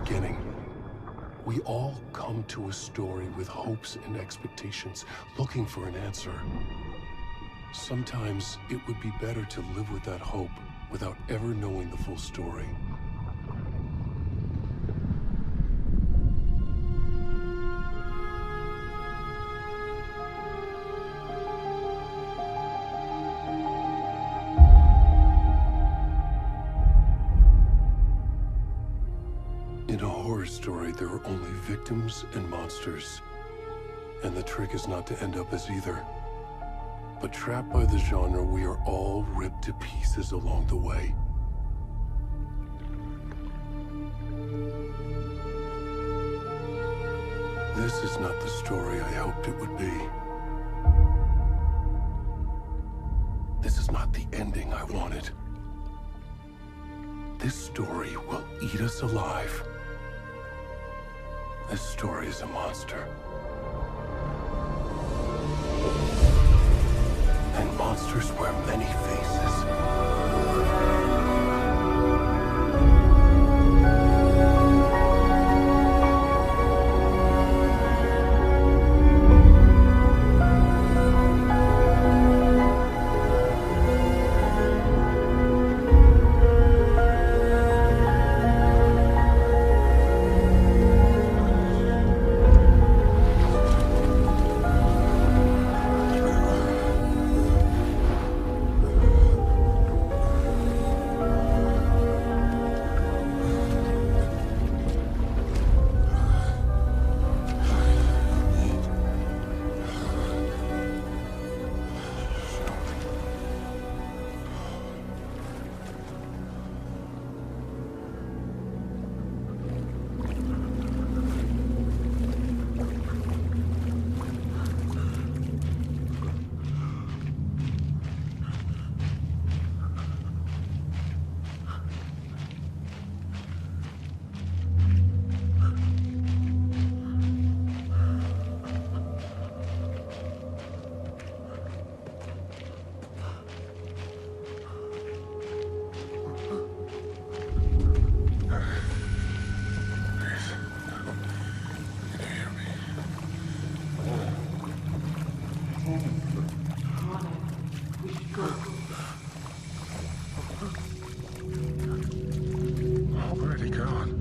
beginning. We all come to a story with hopes and expectations, looking for an answer. Sometimes it would be better to live with that hope without ever knowing the full story. In a horror story, there are only victims and monsters. And the trick is not to end up as either. But trapped by the genre, we are all ripped to pieces along the way. This is not the story I hoped it would be. This is not the ending I wanted. This story will eat us alive. This story is a monster. And monsters wear many faces. Already gone.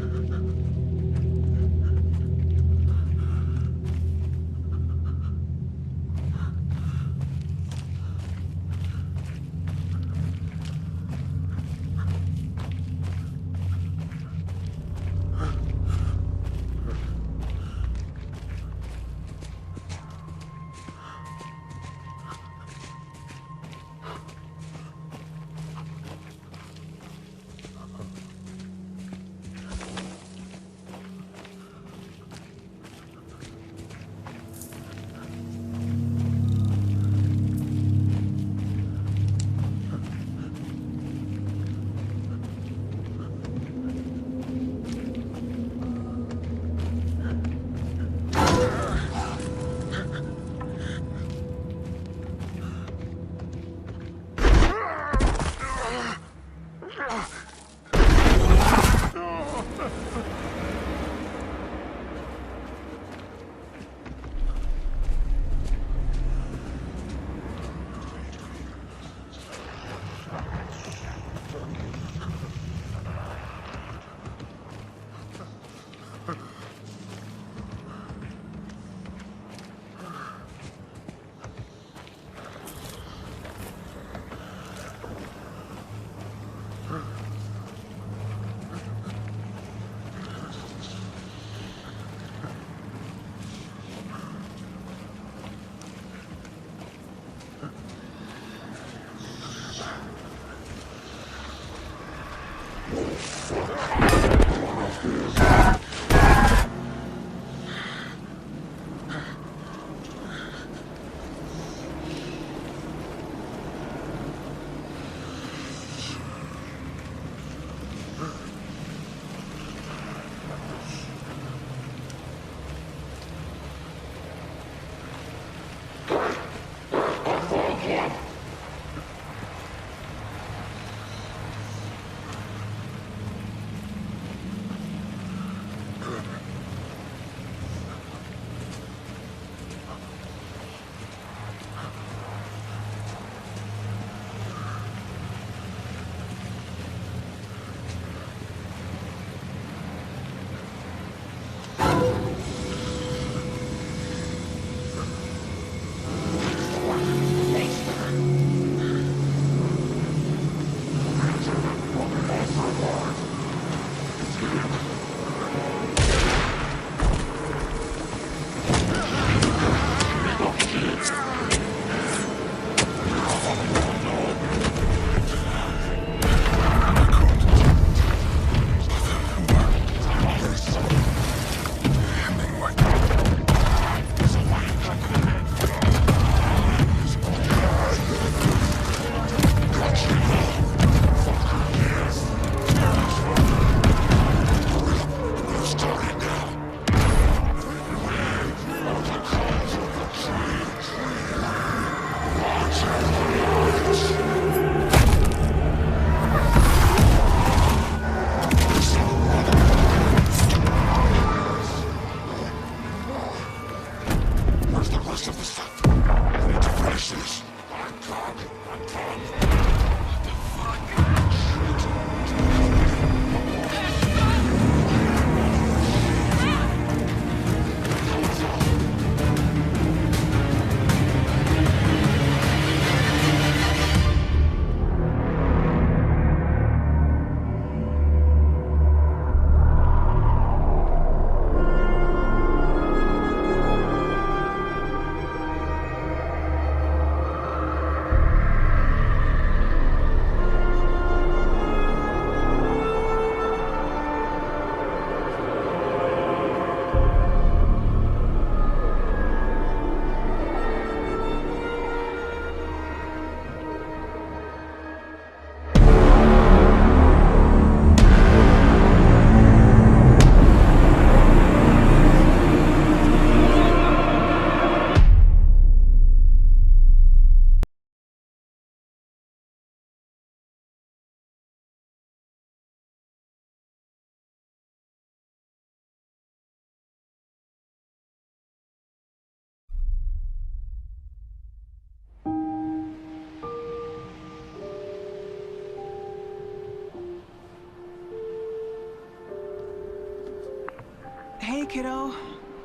Hey, kiddo.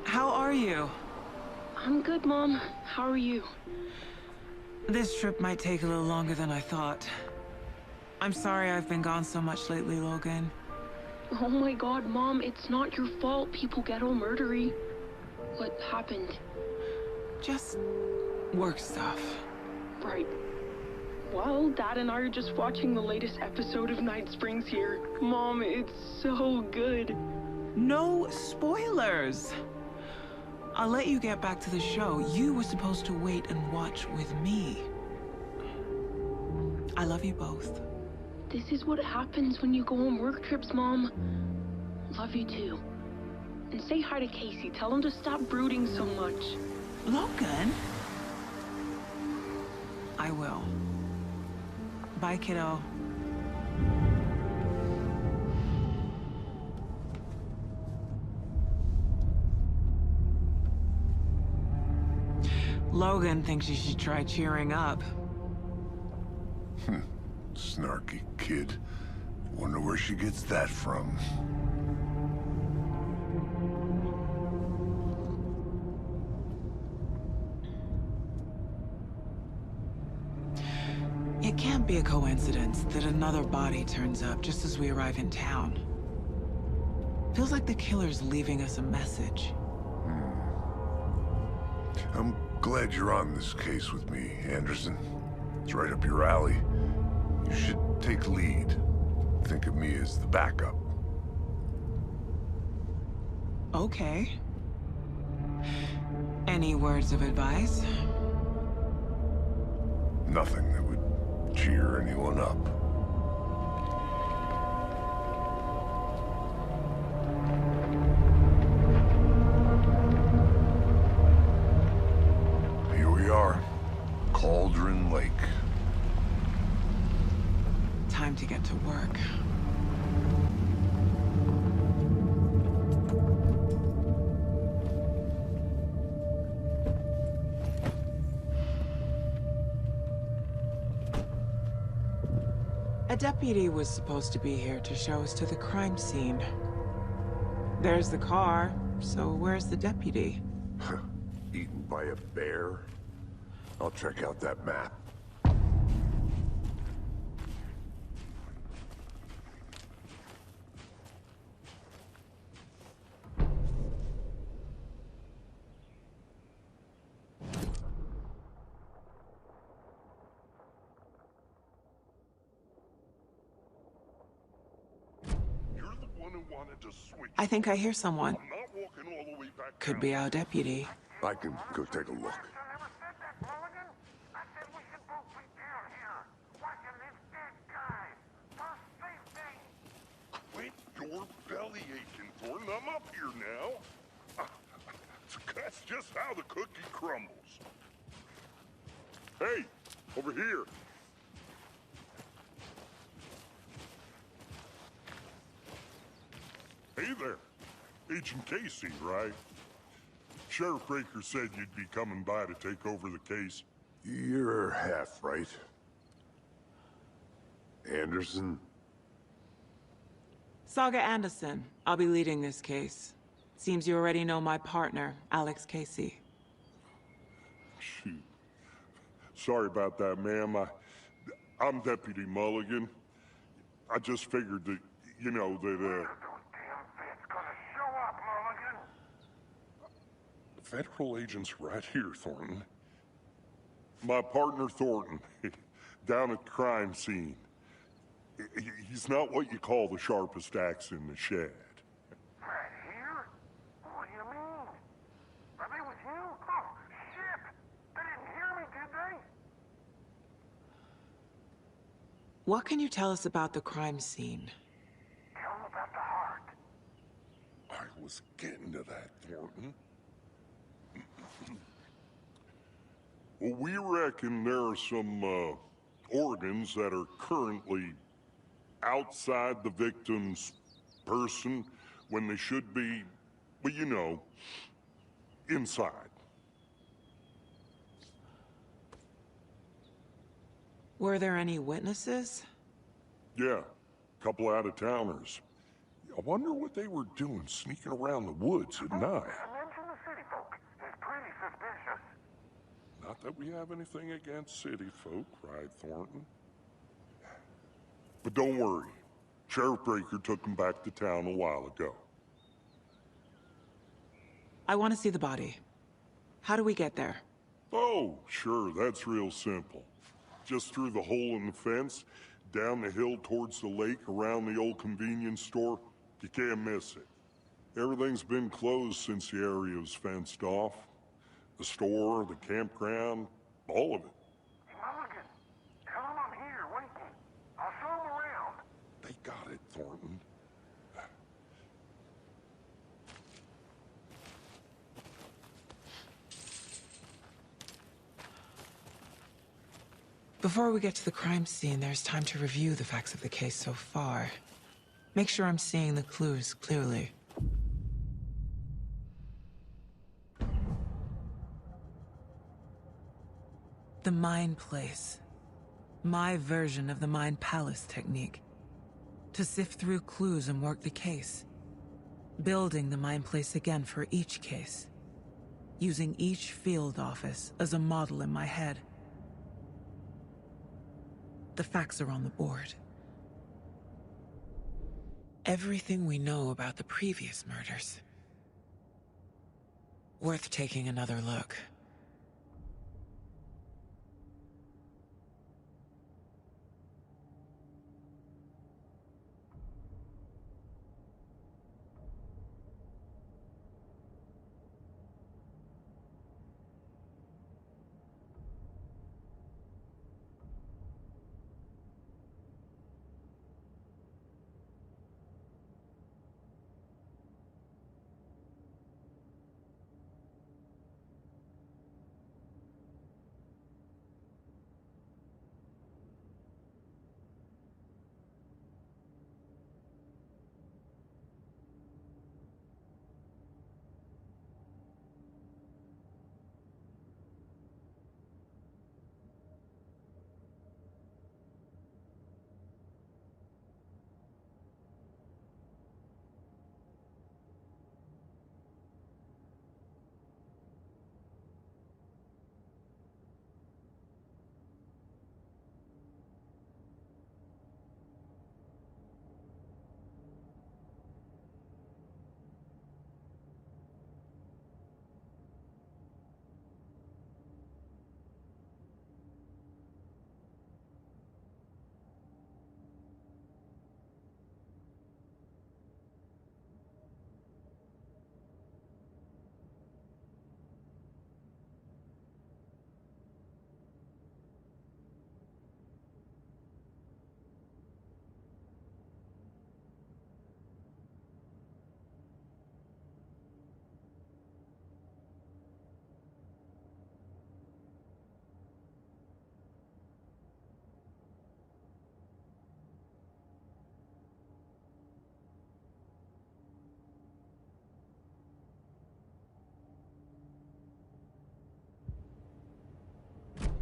How are you? I'm good, Mom. How are you? This trip might take a little longer than I thought. I'm sorry I've been gone so much lately, Logan. Oh my god, Mom, it's not your fault people get all murdery. What happened? Just work stuff. Right. Well, Dad and I are just watching the latest episode of Night Springs here. Mom, it's so good. No spoilers! I'll let you get back to the show. You were supposed to wait and watch with me. I love you both. This is what happens when you go on work trips, Mom. Love you too. And say hi to Casey. Tell him to stop brooding so much. Logan? I will. Bye, kiddo. Logan thinks you should try cheering up. Snarky kid. Wonder where she gets that from. It can't be a coincidence that another body turns up just as we arrive in town. Feels like the killer's leaving us a message. I'm glad you're on this case with me, Anderson. It's right up your alley. You should take lead. Think of me as the backup. Okay. Any words of advice? Nothing that would cheer anyone up. Here we are. Cauldron Lake. Time to get to work. A deputy was supposed to be here to show us to the crime scene. There's the car, so where's the deputy? Eaten by a bear? I'll check out that map. I think I hear someone. I'm not walking all the way back Could down. be our deputy. I can go take a look. Quit your belly aching, Thornton. I'm up here now. That's just how the cookie crumbles. Hey, over here. Hey there. Agent Casey, right? Sheriff Breaker said you'd be coming by to take over the case. You're half right. Anderson? Saga Anderson. I'll be leading this case. Seems you already know my partner, Alex Casey. Shoot. Sorry about that, ma'am. I'm Deputy Mulligan. I just figured that, you know, that, Federal agents right here, Thornton. My partner, Thornton, down at the crime scene. He's not what you call the sharpest axe in the shed. Right here? What do you mean? Are they with you? Oh, shit! They didn't hear me, did they? What can you tell us about the crime scene? Tell them about the heart. I was getting to that, Thornton. Well, we reckon there are some, organs that are currently outside the victim's person when they should be, well, you know, inside. Were there any witnesses? Yeah, couple out-of-towners. I wonder what they were doing sneaking around the woods at night. Mention the city folk. It's pretty suspicious. Not that we have anything against city folk, right, Thornton? But don't worry. Sheriff Breaker took him back to town a while ago. I want to see the body. How do we get there? Oh, sure, that's real simple. Just through the hole in the fence, down the hill towards the lake, around the old convenience store. You can't miss it. Everything's been closed since the area was fenced off. The store, the campground, all of it. Mulligan, tell him I'm here, waiting. I'll show him around. They got it, Thornton. Before we get to the crime scene, there's time to review the facts of the case so far. Make sure I'm seeing the clues clearly. The Mind Place. My version of the Mind Palace technique. To sift through clues and work the case. Building the Mind Place again for each case. Using each field office as a model in my head. The facts are on the board. Everything we know about the previous murders. Worth taking another look.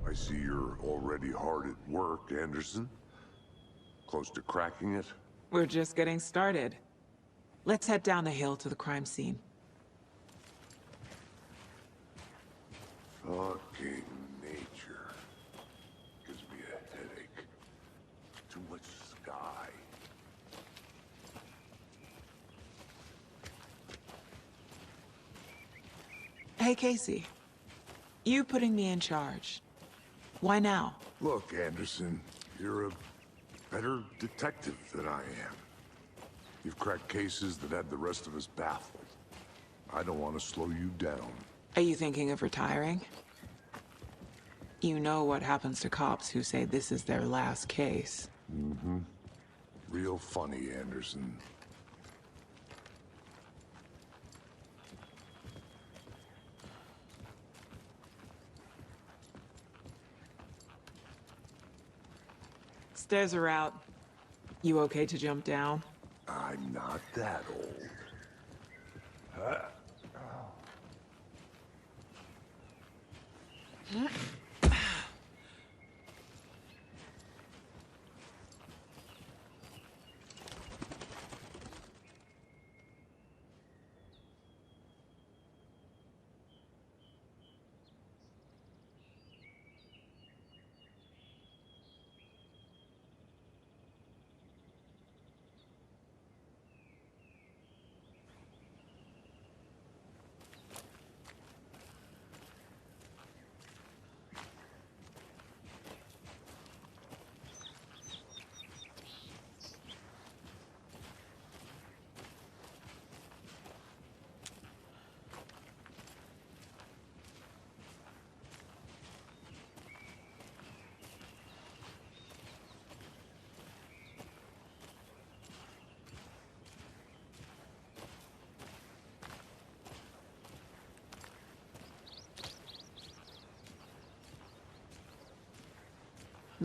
I see you're already hard at work, Anderson. Close to cracking it? We're just getting started. Let's head down the hill to the crime scene. Fucking nature. Gives me a headache. Too much sky. Hey, Casey. You putting me in charge. Why now? Look, Anderson, you're a better detective than I am. You've cracked cases that had the rest of us baffled. I don't want to slow you down. Are you thinking of retiring? You know what happens to cops who say this is their last case. Mm-hmm. Real funny, Anderson. Stairs are out. You okay to jump down? I'm not that old.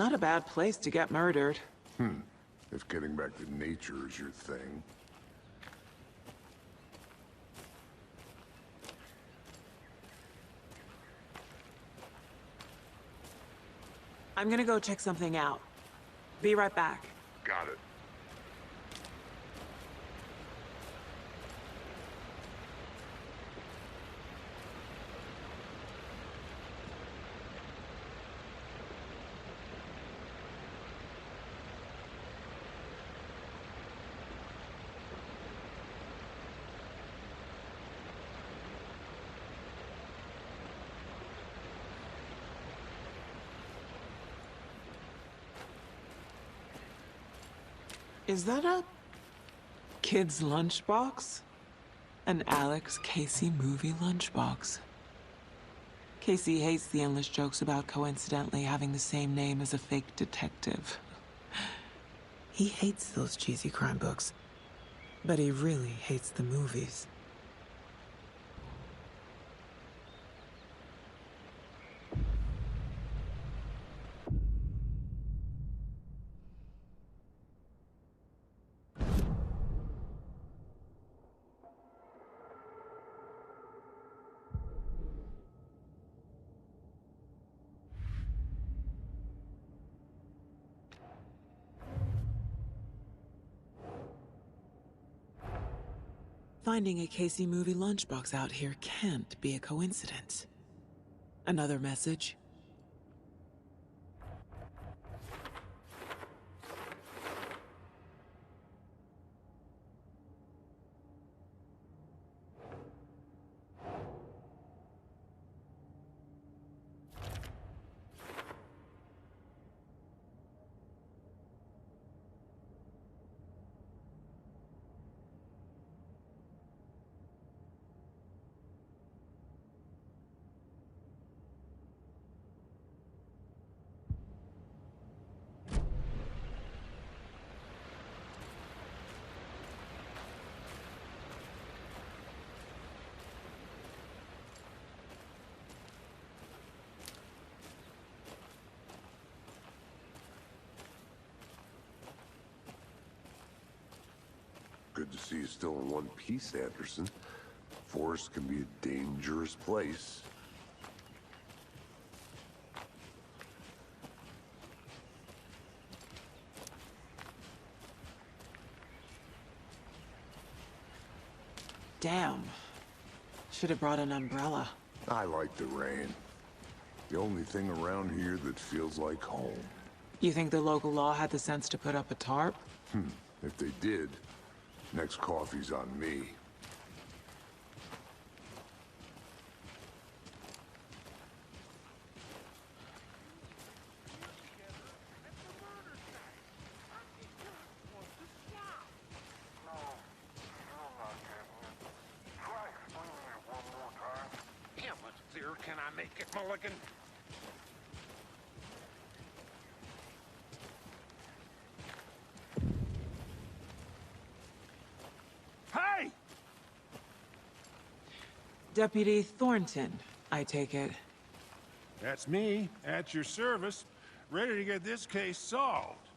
Not a bad place to get murdered. If getting back to nature is your thing. I'm gonna go check something out. Be right back. Got it. Is that a kid's lunchbox? An Alex Casey movie lunchbox. Casey hates the endless jokes about coincidentally having the same name as a fake detective. He hates those cheesy crime books, but he really hates the movies. Finding a Casey movie lunchbox out here can't be a coincidence. Another message? Good to see you still in one piece, Anderson. Forest can be a dangerous place. Damn. Should have brought an umbrella. I like the rain. The only thing around here that feels like home. You think the local law had the sense to put up a tarp? If they did, next coffee's on me. How much clearer can I make it, Mulligan? Hey! Deputy Thornton, I take it. That's me, at your service, ready to get this case solved.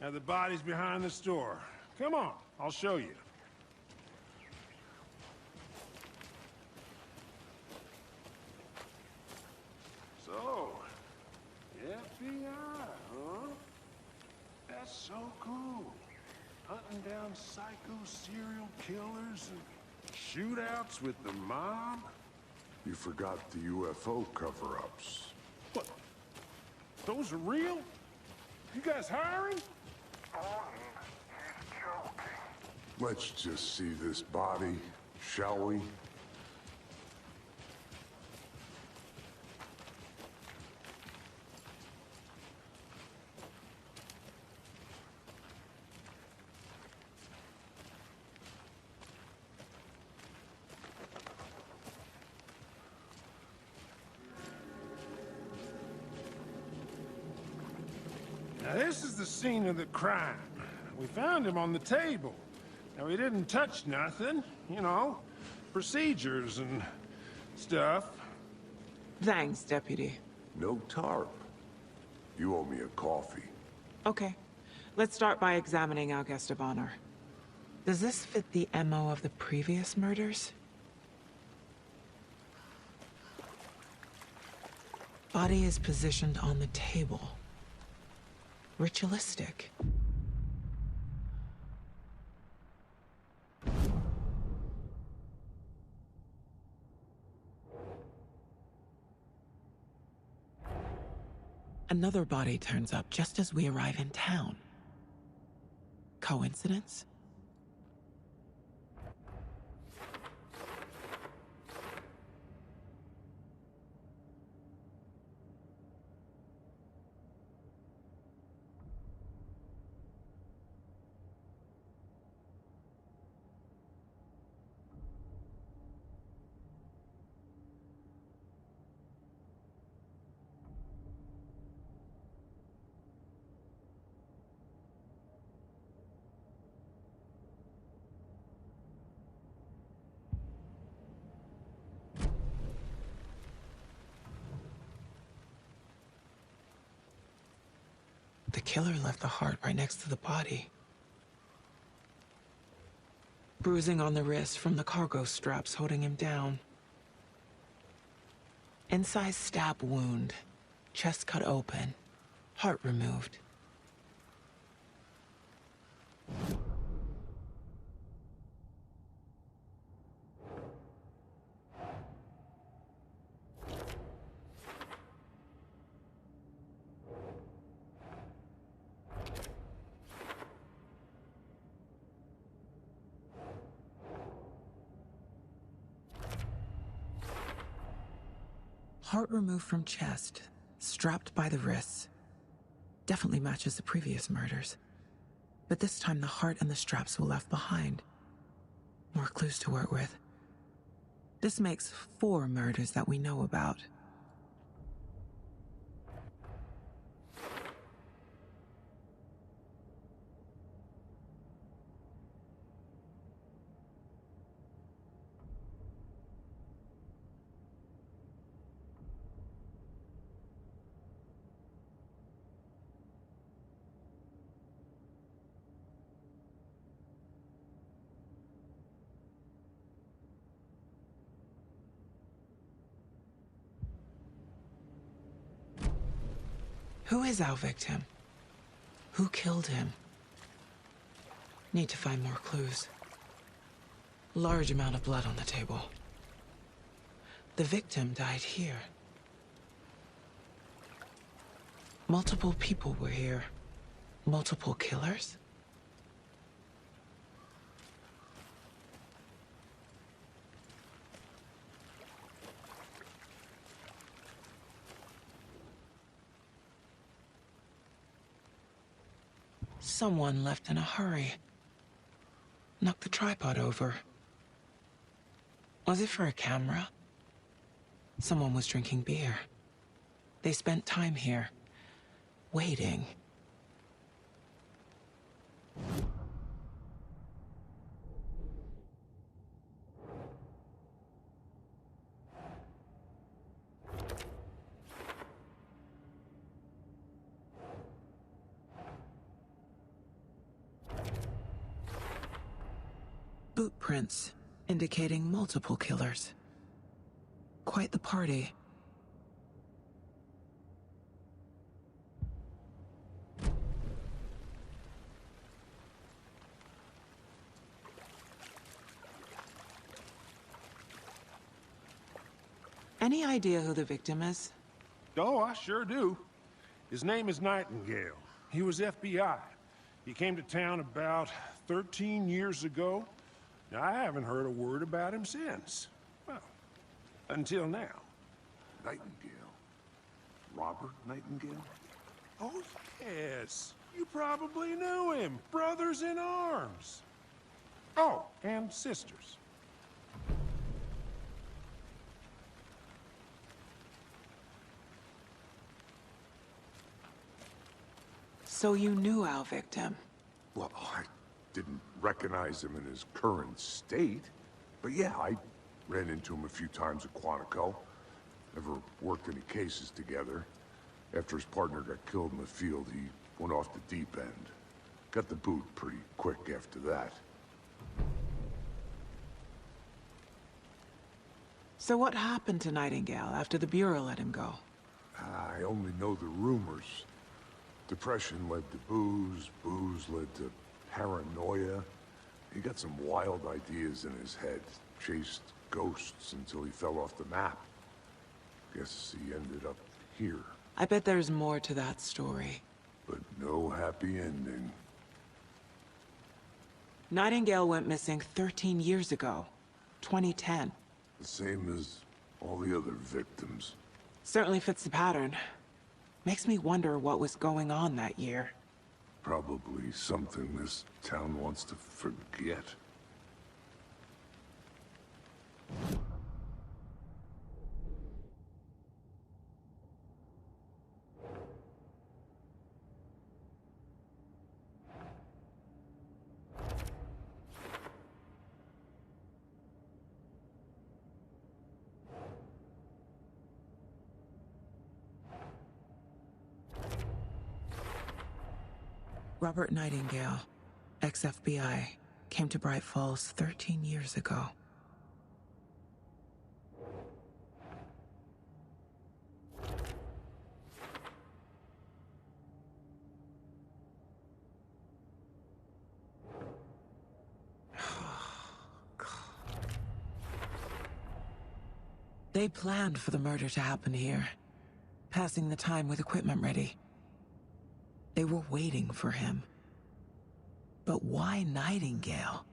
Now the body's behind the store. Come on, I'll show you. So, FBI, huh? That's so cool. Hunting down psycho serial killers and shootouts with the mob. You forgot the UFO cover-ups. What? Those are real? You guys hiring? He's joking. Let's just see this body, shall we? Now this is the scene of the crime. We found him on the table. Now he didn't touch nothing, you know, procedures and stuff. Thanks, Deputy. No tarp. You owe me a coffee. Okay. Let's start by examining our guest of honor. Does this fit the MO of the previous murders? Body is positioned on the table. Ritualistic. Another body turns up just as we arrive in town. Coincidence? The killer left the heart right next to the body. Bruising on the wrist from the cargo straps holding him down. Incised stab wound, chest cut open, heart removed. Heart removed from chest, strapped by the wrists. Definitely matches the previous murders. But this time the heart and the straps were left behind. More clues to work with. This makes 4 murders that we know about. Who is our victim? Who killed him? Need to find more clues. Large amount of blood on the table. The victim died here. Multiple people were here. Multiple killers? Someone left in a hurry. Knocked the tripod over. Was it for a camera? Someone was drinking beer. They spent time here, waiting. Boot prints, indicating multiple killers. Quite the party. Any idea who the victim is? Oh, I sure do. His name is Nightingale. He was FBI. He came to town about 13 years ago. Now, I haven't heard a word about him since. Well, until now. Nightingale? Robert Nightingale? Oh, yes. You probably knew him. Brothers in arms. Oh, and sisters. So you knew our victim? Well, I didn't recognize him in his current state. But yeah, I ran into him a few times at Quantico. Never worked any cases together. After his partner got killed in the field, he went off the deep end. Got the boot pretty quick after that. So what happened to Nightingale after the Bureau let him go? I only know the rumors. Depression led to booze, booze led to paranoia. He got some wild ideas in his head, chased ghosts until he fell off the map. Guess he ended up here. I bet there's more to that story. But no happy ending. Nightingale went missing 13 years ago, 2010. The same as all the other victims. Certainly fits the pattern. Makes me wonder what was going on that year. Probably something this town wants to forget. Robert Nightingale, ex-FBI, came to Bright Falls 13 years ago. They planned for the murder to happen here, passing the time with equipment ready. They were waiting for him. But why Nightingale?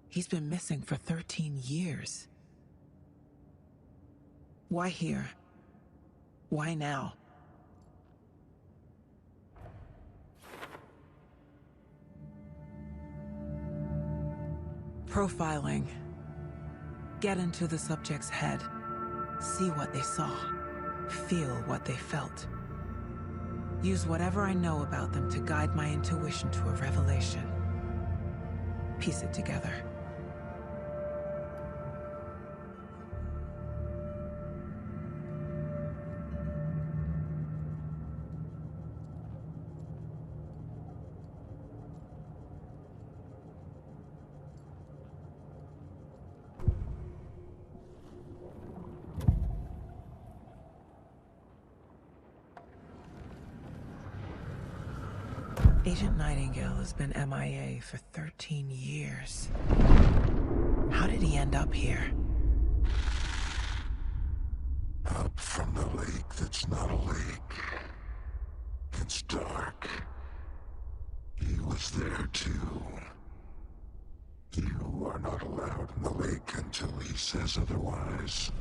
He's been missing for 13 years. Why here? Why now? Profiling. Get into the subject's head. See what they saw. Feel what they felt. Use whatever I know about them to guide my intuition to a revelation. Piece it together. Agent Nightingale has been MIA for 13 years. How did he end up here? Up from the lake that's not a lake. It's dark. He was there too. You are not allowed in the lake until he says otherwise.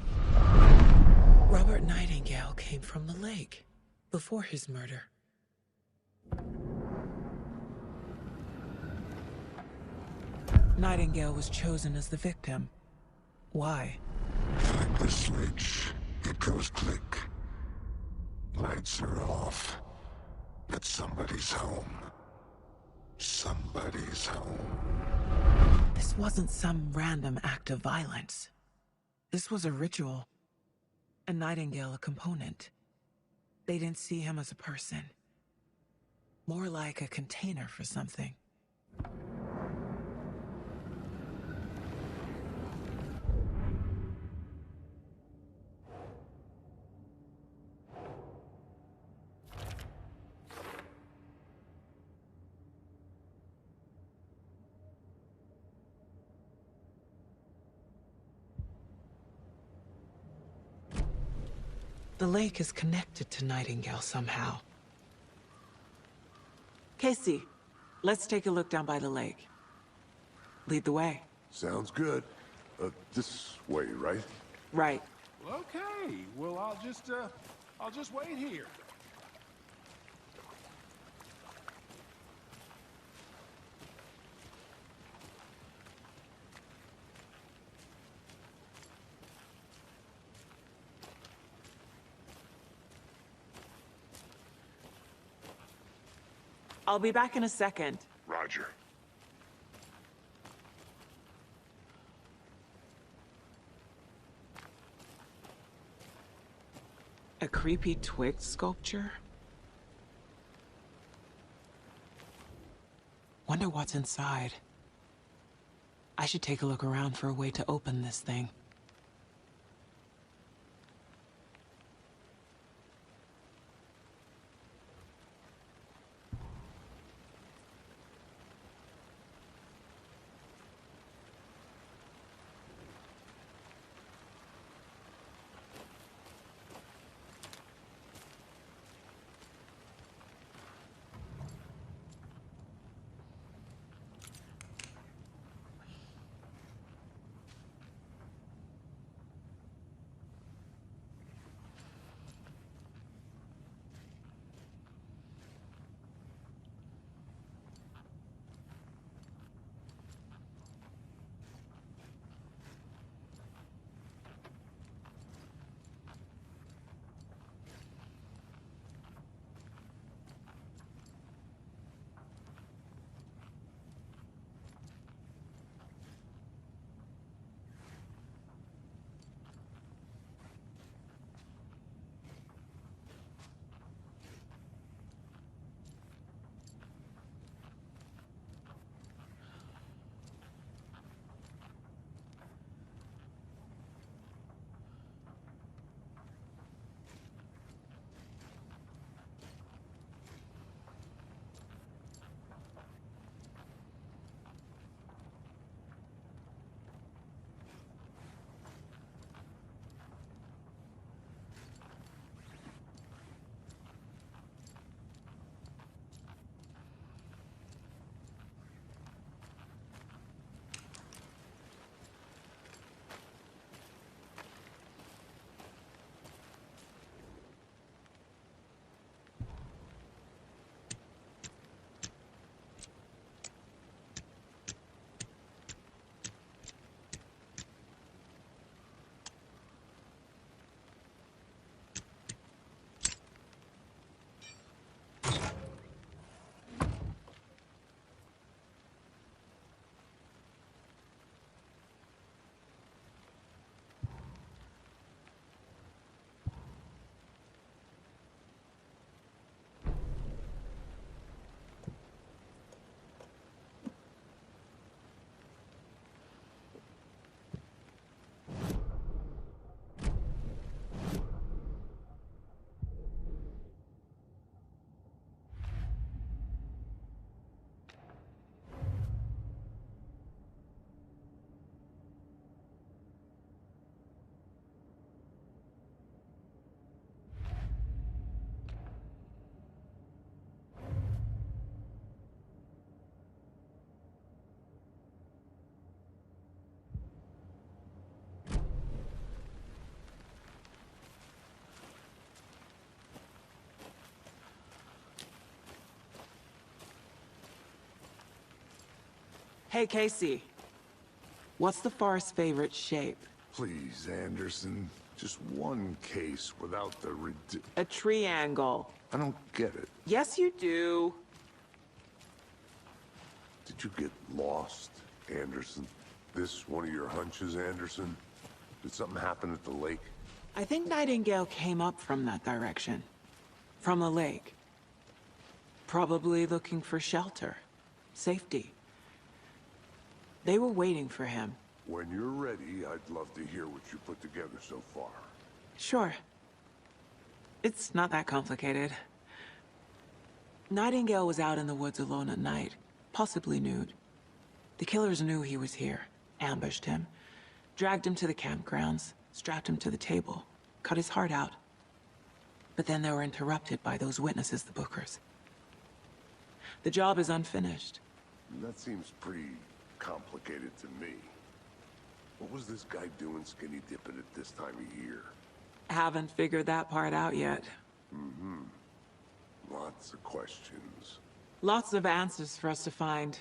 Robert Nightingale came from the lake before his murder. Nightingale was chosen as the victim. Why? Flip the switch. It goes click. Lights are off. But somebody's home. Somebody's home. This wasn't some random act of violence. This was a ritual. And Nightingale a component. They didn't see him as a person. More like a container for something. The lake is connected to Nightingale somehow. Casey, let's take a look down by the lake. Lead the way. Sounds good. This way, right? Right. Okay, well, I'll just wait here. I'll be back in a second. Roger. A creepy twig sculpture? Wonder what's inside. I should take a look around for a way to open this thing. Hey, Casey. What's the Forest's favorite shape? Please, Anderson. Just one case without the A triangle. I don't get it. Yes, you do. Did you get lost, Anderson? This one of your hunches, Anderson? Did something happen at the lake? I think Nightingale came up from that direction. From the lake. Probably looking for shelter. Safety. They were waiting for him. When you're ready, I'd love to hear what you put together so far. Sure. It's not that complicated. Nightingale was out in the woods alone at night, possibly nude. The killers knew he was here, ambushed him, dragged him to the campgrounds, strapped him to the table, cut his heart out. But then they were interrupted by those witnesses, the Bookers. The job is unfinished. That seems pretty complicated to me. What was this guy doing skinny dipping at this time of year? Haven't figured that part out yet. Lots of questions. Lots of answers for us to find.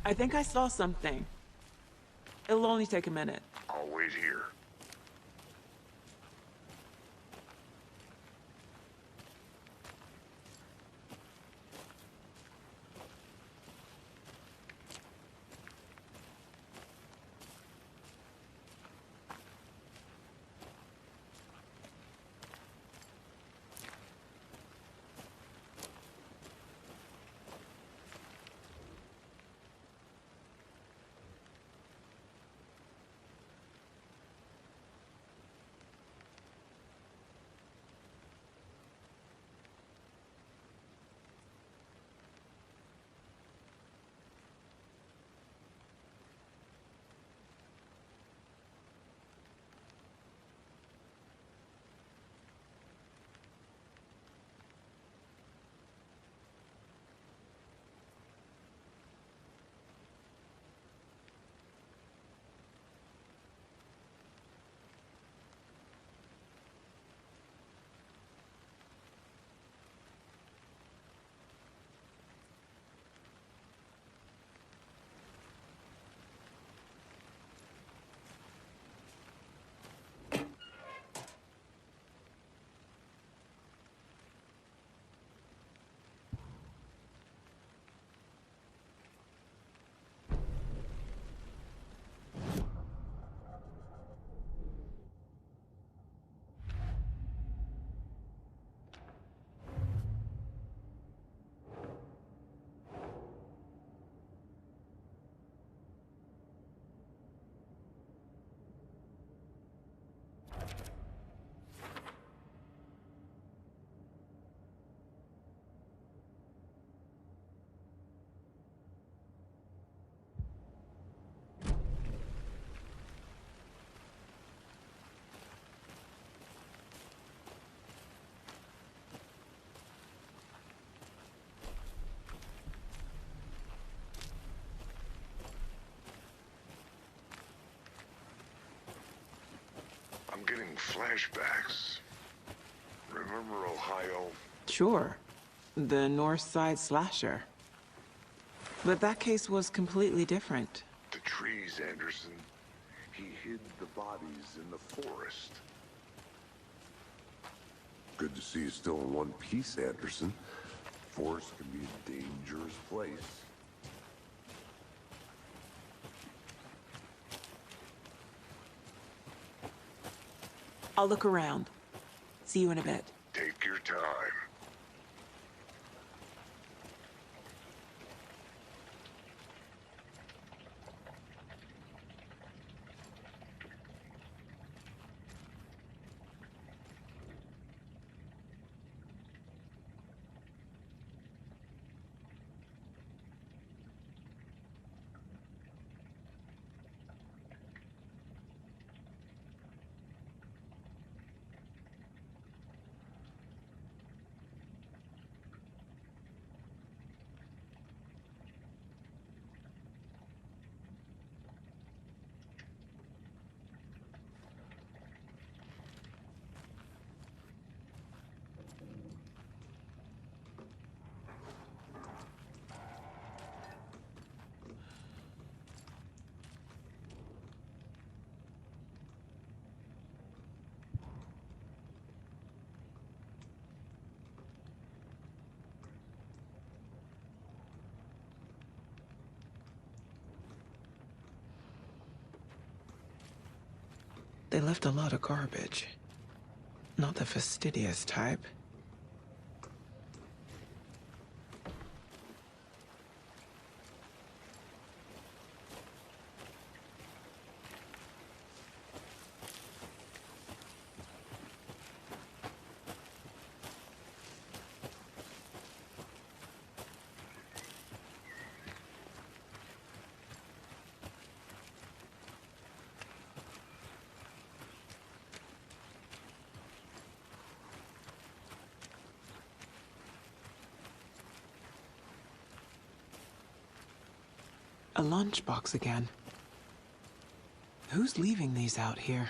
I think I saw something. It'll only take a minute. I'll wait here. I'm getting flashbacks. Remember Ohio? Sure. The North Side slasher. But that case was completely different. The trees, Anderson. He hid the bodies in the forest. Good to see you still in one piece, Anderson. Forest can be a dangerous place. I'll look around. See you in a bit. Take your time. They left a lot of garbage. Not the fastidious type. A lunchbox again. Who's leaving these out here?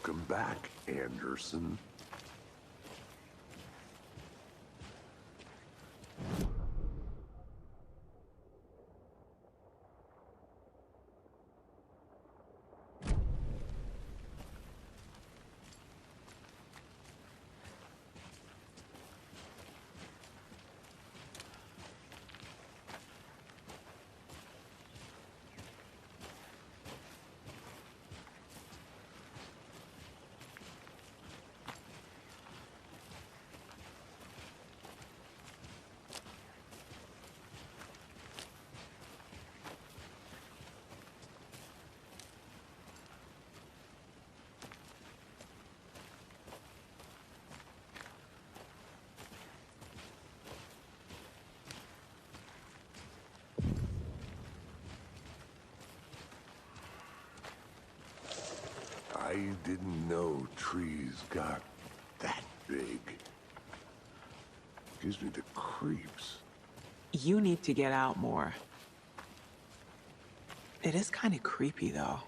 Welcome back, Anderson. I didn't know trees got that big. Gives me the creeps. You need to get out more. It is kind of creepy, though.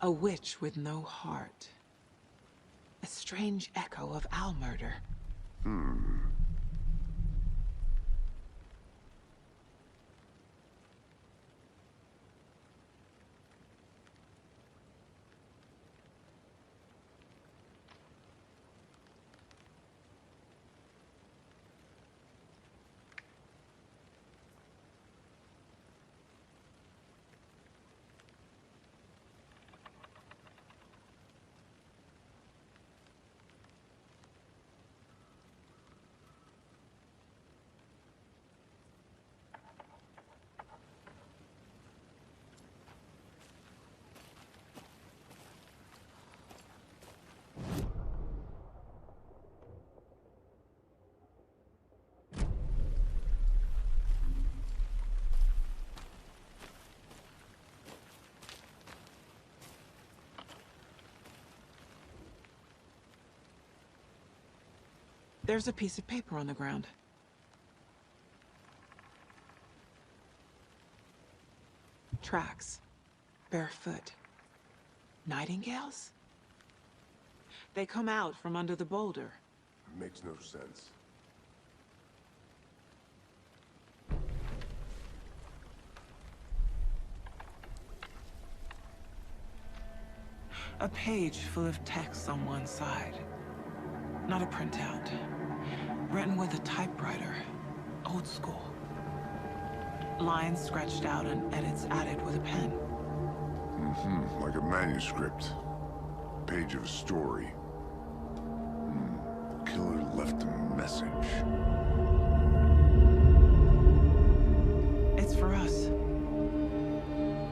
A witch with no heart. A strange echo of owl murder. There's a piece of paper on the ground. Tracks. Barefoot. Nightingales? They come out from under the boulder. Makes no sense. A page full of text on one side. Not a printout. Written with a typewriter. Old school. Lines scratched out and edits added with a pen. Like a manuscript. Page of a story. Killer left a message. It's for us.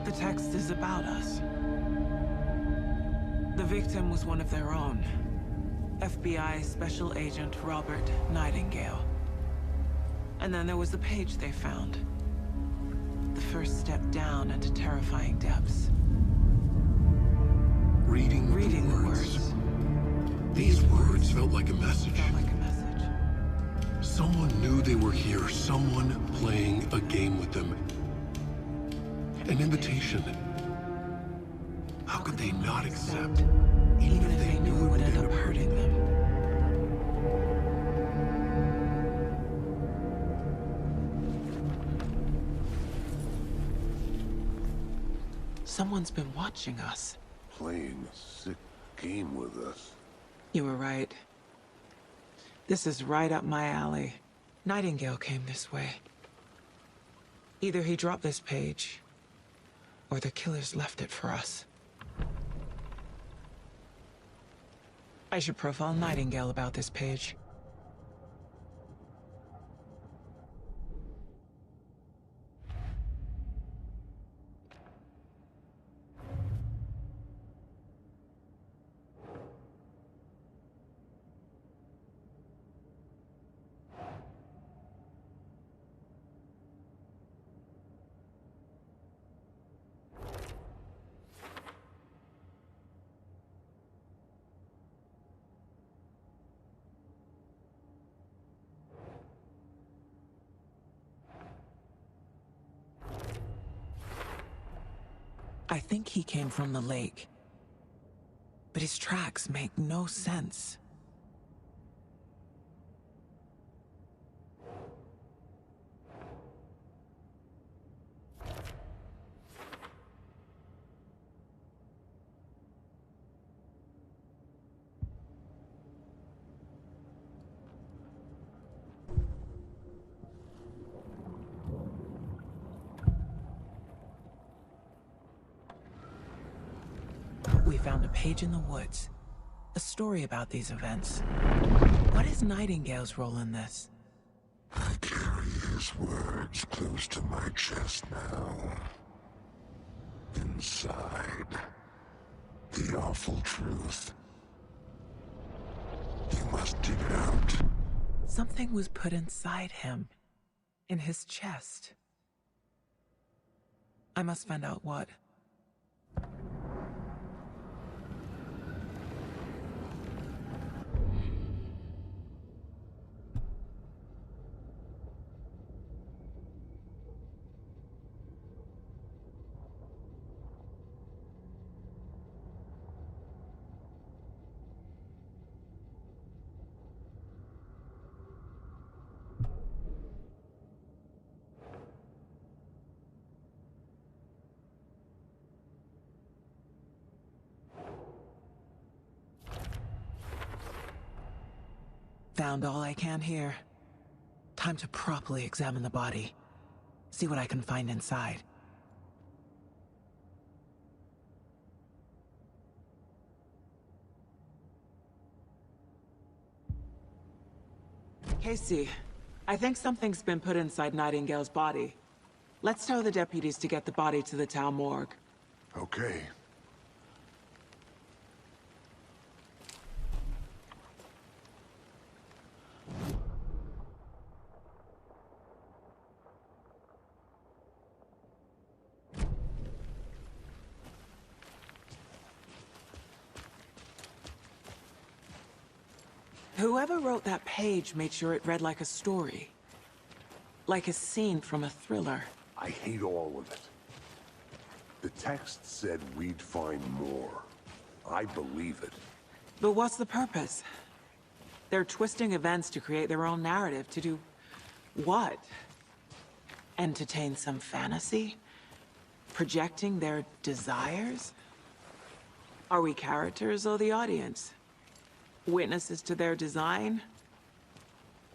The text is about us. The victim was one of their own. FBI Special Agent Robert Nightingale. And then there was the page they found. The first step down into terrifying depths. Reading the words. These words felt like a message. Felt like a message. Someone knew they were here. Someone playing a game with them. An invitation. How could they not accept? Even if they knew it would end up hurting them. Someone's been watching us. Playing a sick game with us. You were right. This is right up my alley. Nightingale came this way. Either he dropped this page, or the killers left it for us. I should profile Nightingale about this page. I think he came from the lake. But his tracks make no sense. We found a page in the woods. A story about these events. What is Nightingale's role in this? I carry his words close to my chest now. Inside, the awful truth. You must dig it out. Something was put inside him. In his chest. I must find out what. Found all I can here. Time to properly examine the body. See what I can find inside. Casey, I think something's been put inside Nightingale's body. Let's tell the deputies to get the body to the town morgue. Okay. Whoever wrote that page made sure it read like a story. Like a scene from a thriller. I hate all of it. The text said we'd find more. I believe it. But what's the purpose? They're twisting events to create their own narrative. To do what? Entertain some fantasy? Projecting their desires? Are we characters or the audience? Witnesses to their design?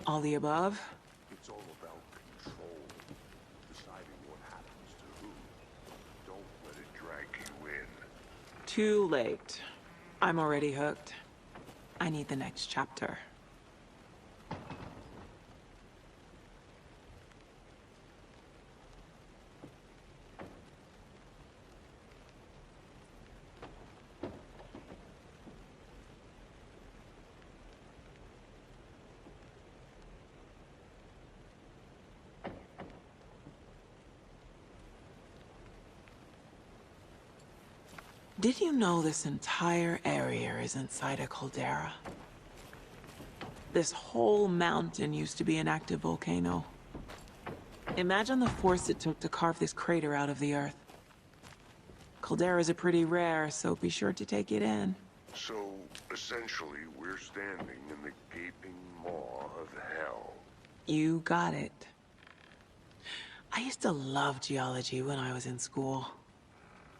All the above? It's all about control. Deciding what happens to who. Don't let it drag you in. Too late. I'm already hooked. I need the next chapter. Did you know this entire area is inside a caldera? This whole mountain used to be an active volcano. Imagine the force it took to carve this crater out of the earth. Calderas are pretty rare, so be sure to take it in. So, essentially, we're standing in the gaping maw of hell. You got it. I used to love geology when I was in school.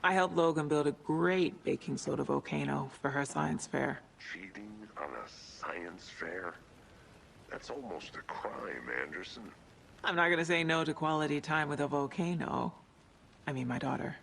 I helped Logan build a great baking soda volcano for her science fair. Cheating on a science fair? That's almost a crime, Anderson. I'm not gonna say no to quality time with a volcano. I mean, my daughter.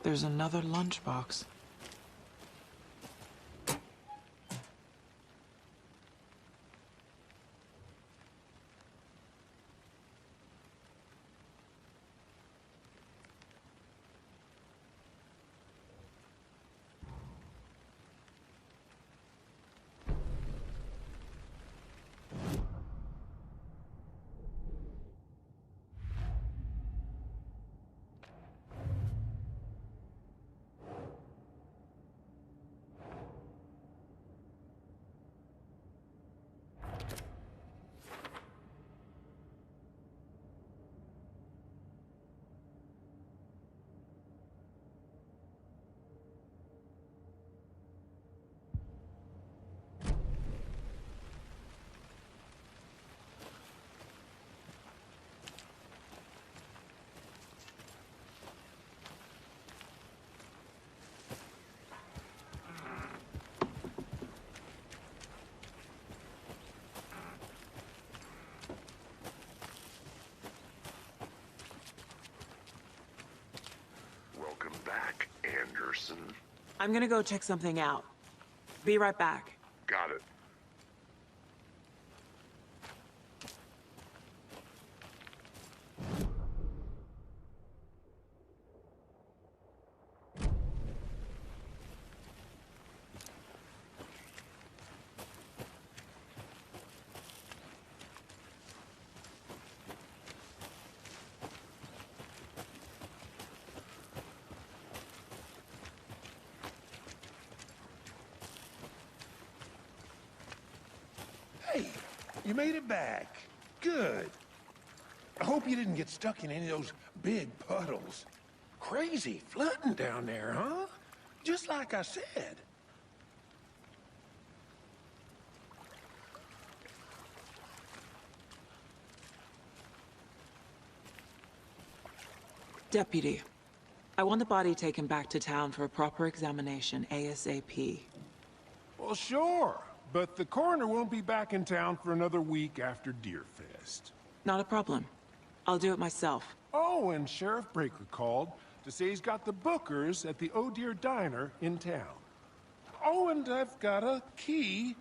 There's another lunchbox. Welcome back, Anderson. I'm gonna go check something out. Be right back. Got it. Hey, you made it back. Good. I hope you didn't get stuck in any of those big puddles. Crazy flooding down there, huh? Just like I said. Deputy, I want the body taken back to town for a proper examination, ASAP. Well, sure. But the coroner won't be back in town for another week after Deerfest. Not a problem. I'll do it myself. Oh, and Sheriff Breaker called to say he's got the Bookers at the Oh Dear Diner in town. Oh, and I've got a key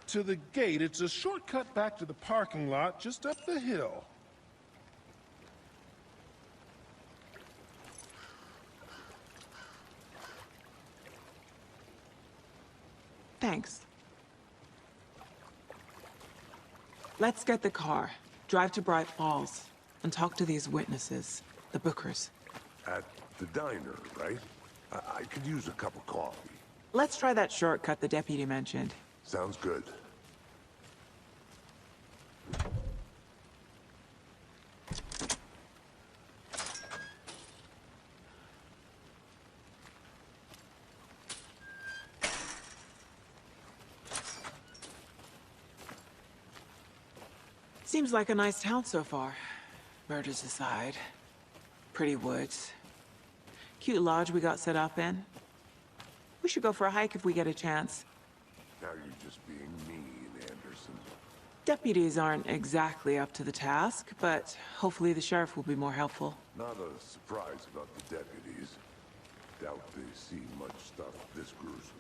to the gate. It's a shortcut back to the parking lot just up the hill. Thanks. Let's get the car, drive to Bright Falls, and talk to these witnesses, the Bookers. At the diner, right? I could use a cup of coffee. Let's try that shortcut the deputy mentioned. Sounds good. Seems like a nice town so far. Murders aside. Pretty woods. Cute lodge we got set up in. We should go for a hike if we get a chance. Now you're just being mean, Anderson. Deputies aren't exactly up to the task, but hopefully the sheriff will be more helpful. Not a surprise about the deputies. Doubt they see much stuff this gruesome.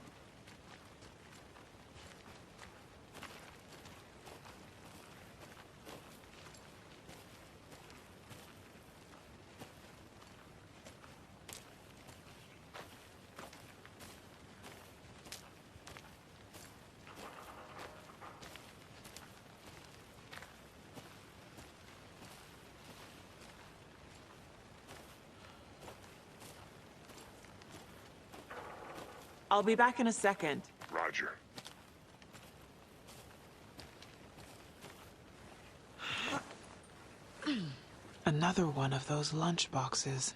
I'll be back in a second. Roger. Another one of those lunch boxes.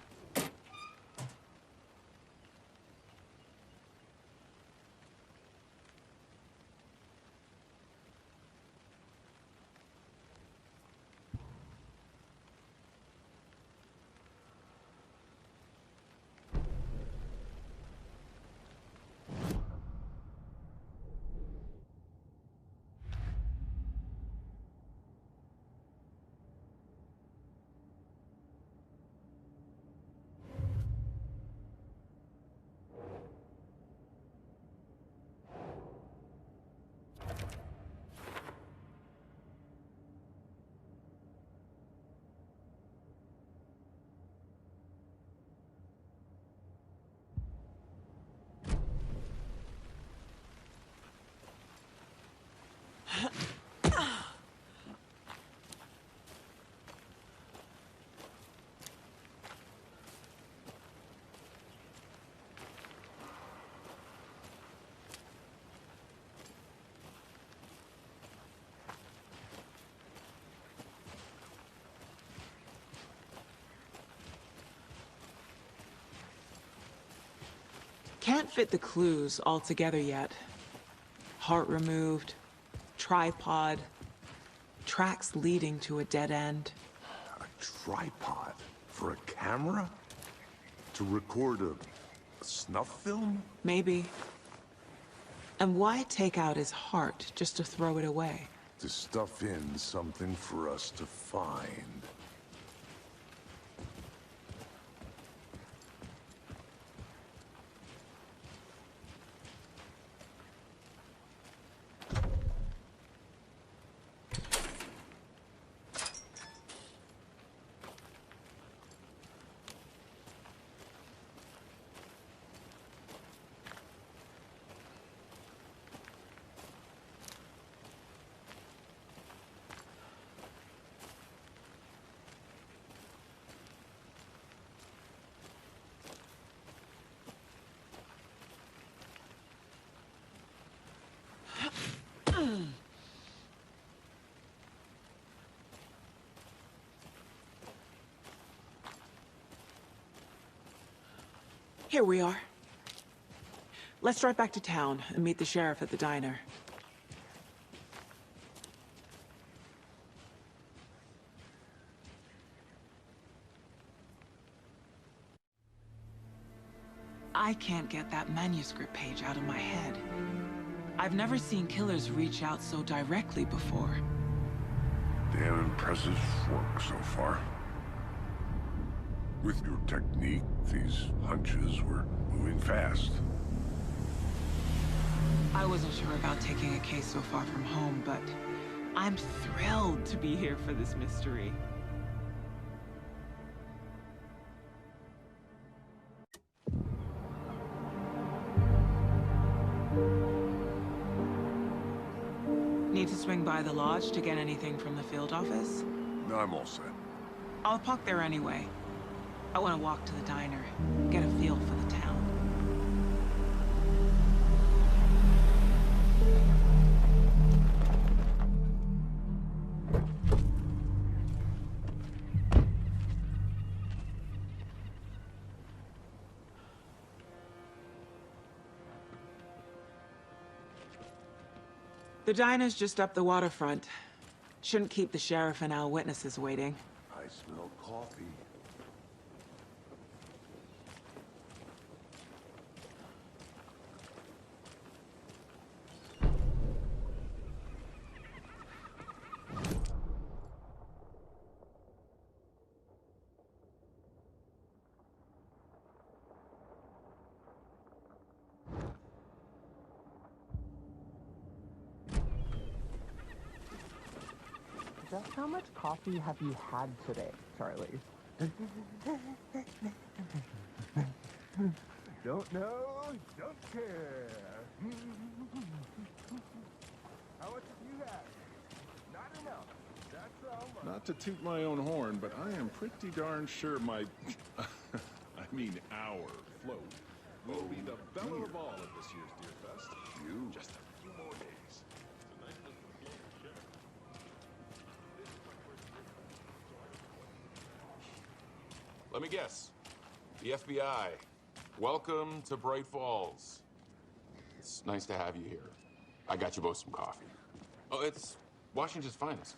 Can't fit the clues all together yet. Heart removed, tripod, tracks leading to a dead end. A tripod? For a camera? To record a snuff film? Maybe. And why take out his heart just to throw it away? To stuff in something for us to find. Here we are. Let's drive back to town and meet the sheriff at the diner. I can't get that manuscript page out of my head. I've never seen killers reach out so directly before. Damn impressive work so far. With your technique, these hunches were moving fast. I wasn't sure about taking a case so far from home, but I'm thrilled to be here for this mystery. Need to swing by the lodge to get anything from the field office? No, I'm all set. I'll park there anyway. I want to walk to the diner, get a feel for the town. The diner's just up the waterfront. Shouldn't keep the sheriff and our witnesses waiting. I smell coffee. Just how much coffee have you had today, Charlie? Don't know, don't care. How much have you had? Not enough. That's all. Not to toot my own horn, but I am pretty darn sure my... I mean our float will be the belle of all at this year's Deer Fest. You? Just a few more days. Tonight was the float sheriff. Let me guess. The FBI. Welcome to Bright Falls. It's nice to have you here. I got you both some coffee. Oh, it's Washington's finest.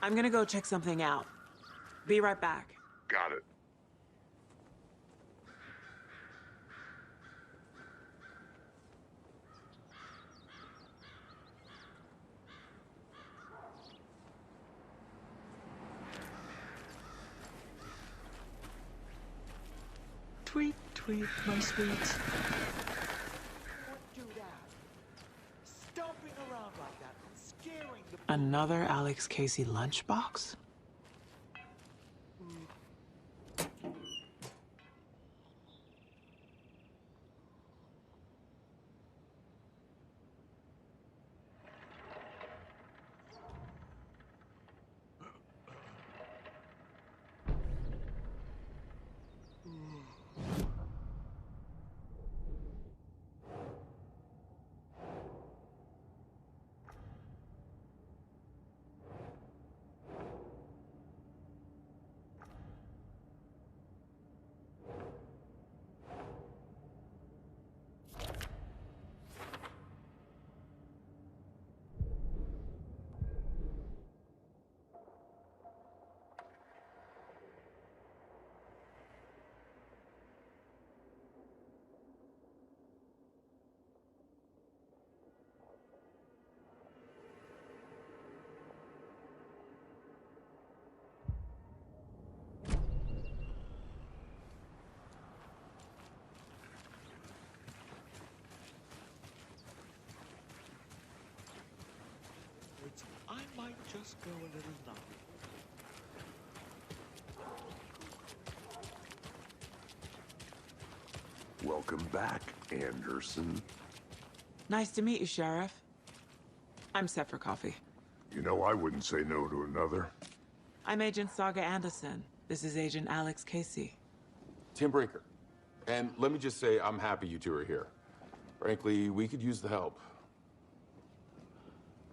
I'm gonna go check something out. Be right back. Got it. Tweet, tweet, my sweets. Don't do that. Stomping around like that, scaring the... Another Alex Casey lunchbox? just go a little naughty. Welcome back, Anderson. Nice to meet you, Sheriff. I'm set for coffee. You know I wouldn't say no to another. I'm Agent Saga Anderson. This is Agent Alex Casey. Tim Brinker. And let me just say, I'm happy you two are here. Frankly, we could use the help.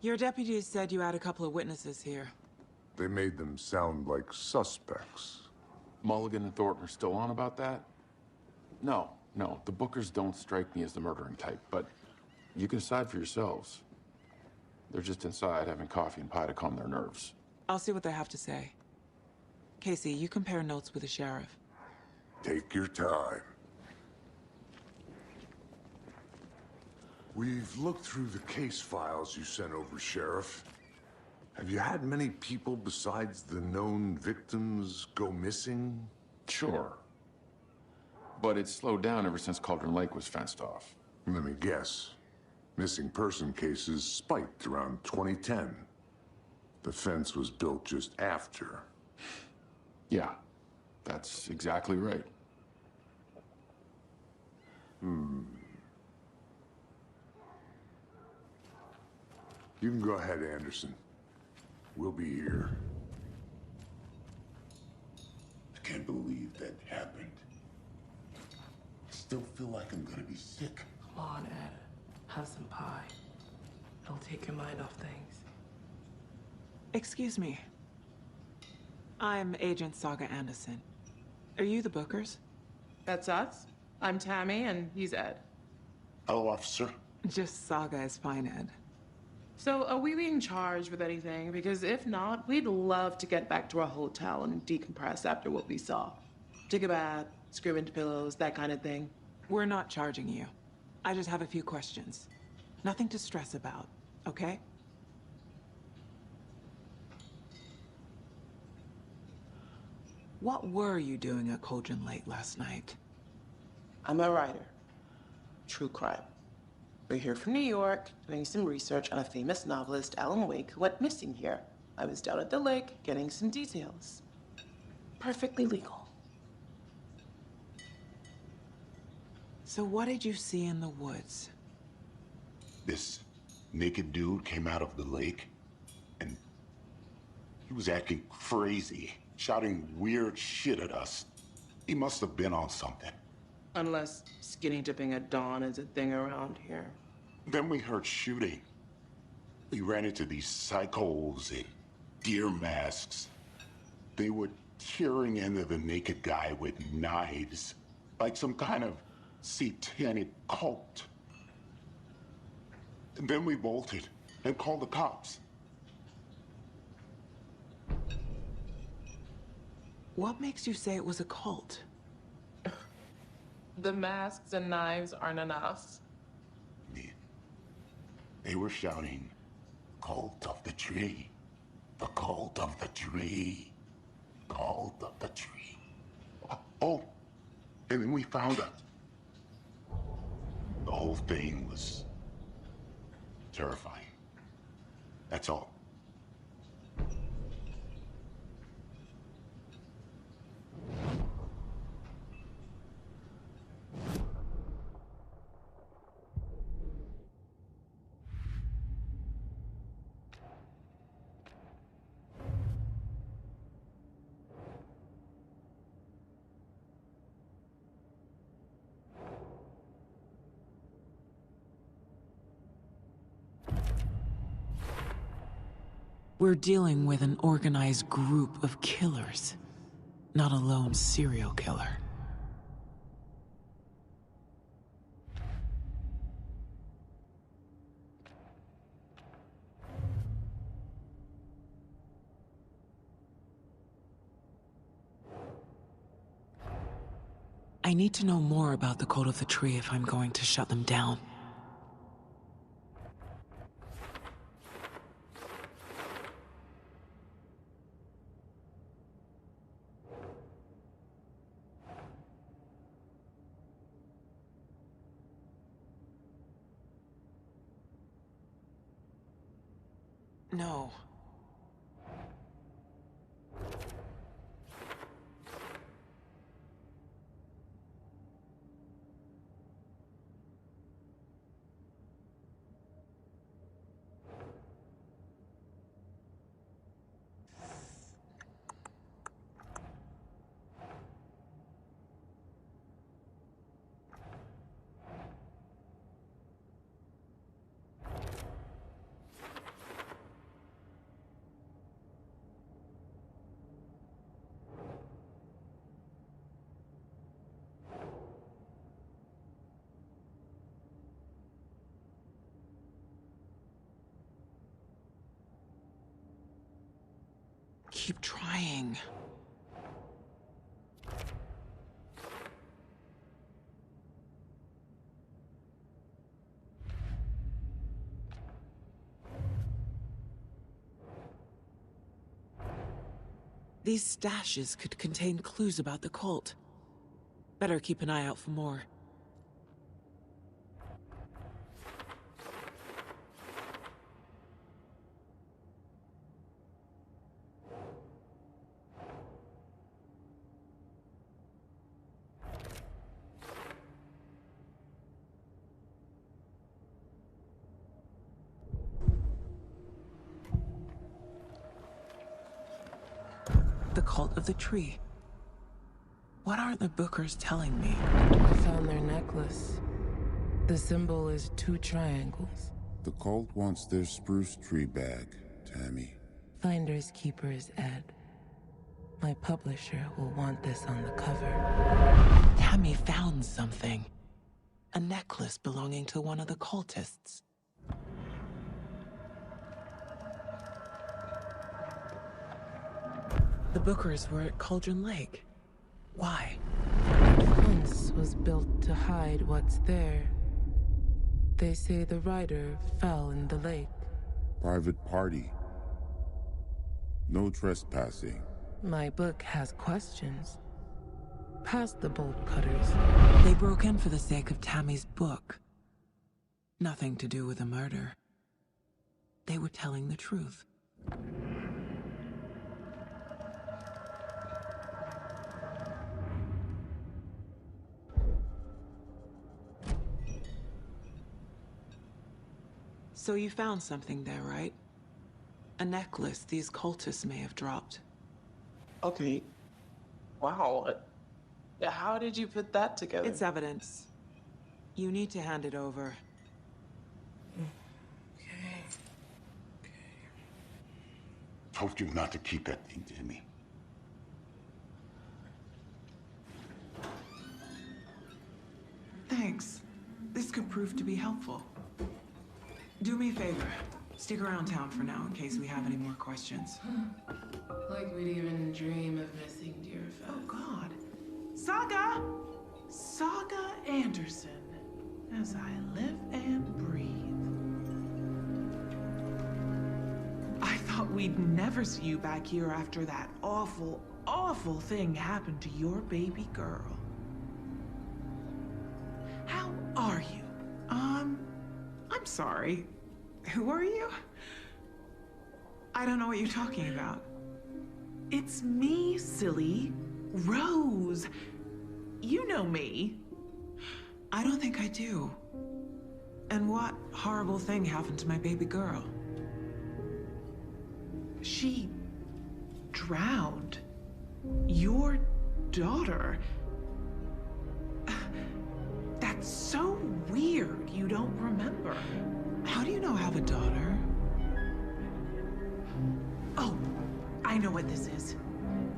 Your deputies said you had a couple of witnesses here. They made them sound like suspects. Mulligan and Thornton are still on about that? No, the Bookers don't strike me as the murdering type, but you can decide for yourselves. They're just inside having coffee and pie to calm their nerves. I'll see what they have to say. Casey, you compare notes with the sheriff. Take your time. We've looked through the case files you sent over, Sheriff. Have you had many people besides the known victims go missing? Sure. But it's slowed down ever since Cauldron Lake was fenced off. Let me guess. Missing person cases spiked around 2010. The fence was built just after. Yeah, that's exactly right. You can go ahead, Anderson. We'll be here. I can't believe that happened. I still feel like I'm gonna be sick. Come on, Ed. Have some pie. It'll take your mind off things. Excuse me. I'm Agent Saga Anderson. Are you the Bookers? That's us. I'm Tammy, and he's Ed. Hello, officer. Just Saga is fine, Ed. So, are we being charged with anything? Because if not, we'd love to get back to our hotel and decompress after what we saw. Take a bath, scream into pillows, that kind of thing. We're not charging you. I just have a few questions. Nothing to stress about, okay? What were you doing at Cauldron Lake last night? I'm a writer. True crime. We're here from New York, doing some research on a famous novelist, Alan Wake, who went missing here. I was down at the lake, getting some details. Perfectly legal. So what did you see in the woods? This naked dude came out of the lake, and he was acting crazy, shouting weird shit at us. He must have been on something. Unless skinny dipping at dawn is a thing around here. Then we heard shooting. We ran into these psychos in deer masks. They were tearing into the naked guy with knives, like some kind of satanic cult. And then we bolted and called the cops. What makes you say it was a cult? The masks and knives aren't enough. They were shouting, "Cult of the tree, the cult of the tree, cult of the tree." Oh, and then we found out. The whole thing was terrifying. That's all. We're dealing with an organized group of killers, not a lone serial killer. I need to know more about the Cult of the Tree if I'm going to shut them down. No. keep trying. These stashes could contain clues about the cult. Better keep an eye out for more. The cult of the tree. What aren't the Bookers telling me? I found their necklace. The symbol is 2 triangles. The cult wants their spruce tree back, Tammy. Finders keepers, Ed. My publisher will want this on the cover. Tammy found something. A necklace belonging to one of the cultists. The Bookers were at Cauldron Lake. Why? Once was built to hide what's there. They say the rider fell in the lake. Private party. No trespassing. My book has questions. Past the bolt cutters. They broke in for the sake of Tammy's book. Nothing to do with a murder. They were telling the truth. So you found something there, right? A necklace these cultists may have dropped. Okay. Wow. How did you put that together? It's evidence. You need to hand it over. Okay. Told you not to keep that thing, Tammy. Thanks. This could prove to be helpful. Do me a favor. Stick around town for now in case we have any more questions. Like we'd even dream of missing Deerfest. Oh, God. Saga! Saga Anderson. As I live and breathe. I thought we'd never see you back here after that awful, awful thing happened to your baby girl. How are you? I'm sorry. Who are you? I don't know what you're talking about. It's me, silly. Rose. You know me. I don't think I do. And what horrible thing happened to my baby girl? She drowned. Your daughter. That's so weird you don't remember. How do you know I have a daughter? Oh, I know what this is.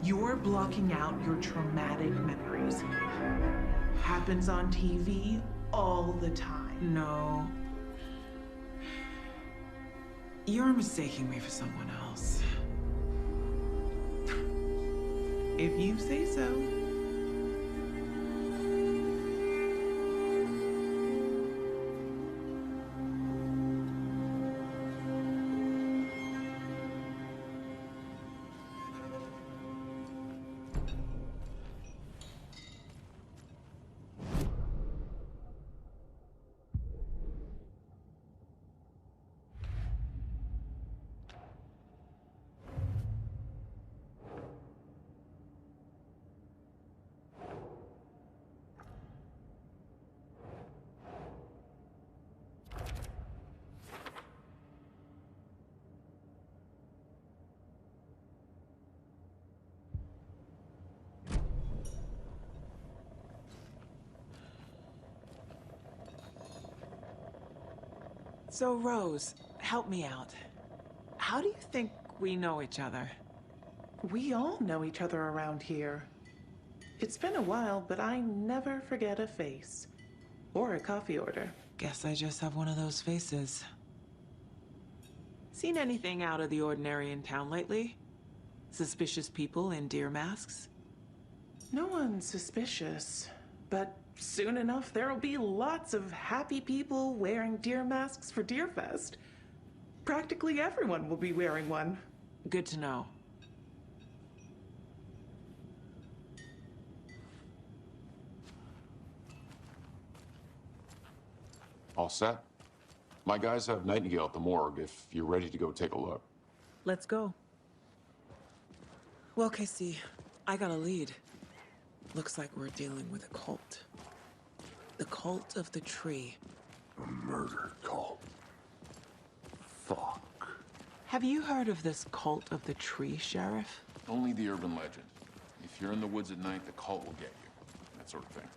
You're blocking out your traumatic memories. Happens on TV all the time. No. You're mistaking me for someone else. If you say so. So, Rose, help me out. How do you think we know each other? We all know each other around here. It's been a while, but I never forget a face. Or a coffee order. Guess I just have one of those faces. Seen anything out of the ordinary in town lately? Suspicious people in deer masks? No one's suspicious, but soon enough there'll be lots of happy people wearing deer masks for Deerfest. Practically everyone will be wearing one. Good to know. All set? My guys have Nightingale at the morgue if you're ready to go take a look. Let's go. Well, Casey, I got a lead. Looks like we're dealing with a cult. The Cult of the Tree. A murder cult. Fuck. Have you heard of this Cult of the Tree, Sheriff? Only the urban legend. If you're in the woods at night, the cult will get you. That sort of thing.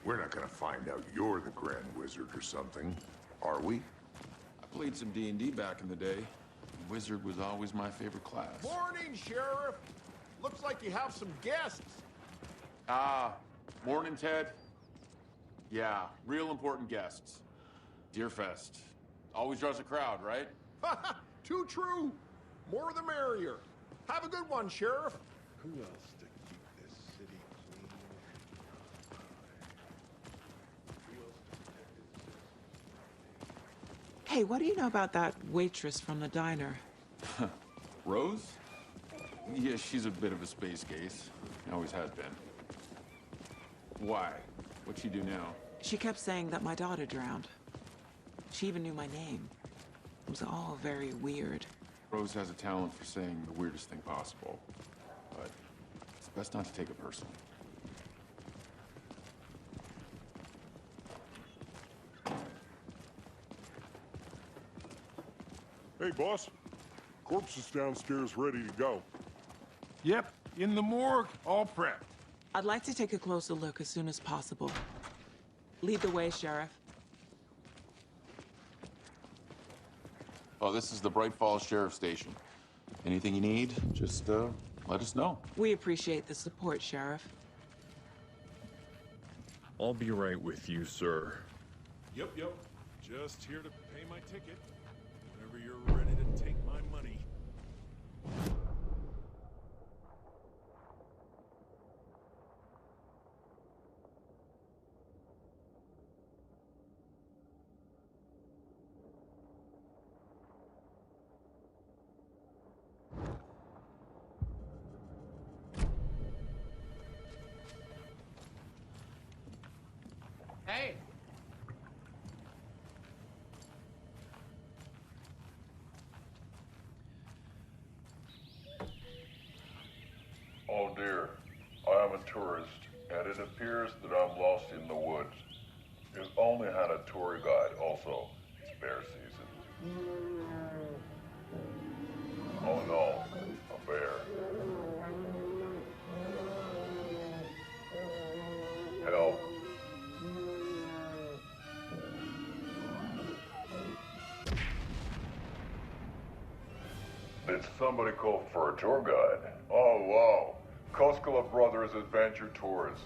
We're not gonna find out you're the Grand Wizard or something, are we? I played some D&D back in the day. Wizard was always my favorite class. Morning, Sheriff. Looks like you have some guests. Morning, Ted. Yeah, real important guests. Deerfest. Always draws a crowd, right? Too true. More the merrier. Have a good one, Sheriff. Who else to keep this city clean? Who else to protect its Hey, what do you know about that waitress from the diner? Rose? Yeah, she's a bit of a space case. Always has been. Why? What'd she do now? She kept saying that my daughter drowned. She even knew my name. It was all very weird. Rose has a talent for saying the weirdest thing possible. But it's best not to take it personally. Hey, boss. Corpse is downstairs ready to go. Yep, in the morgue, all prepped. I'd like to take a closer look as soon as possible. Lead the way, Sheriff. Oh, this is the Bright Falls Sheriff Station. Anything you need, just let us know. We appreciate the support, Sheriff. I'll be right with you, sir. Yep. Just here to pay my ticket. Whenever you're ready to take my money. Hey! Oh dear, I am a tourist, and it appears that I'm lost in the woods. You've only had a tour guide also. It's bear season. Oh no, a bear. Help. Did somebody call for a tour guide? Oh wow. Koskela Brothers Adventure Tours.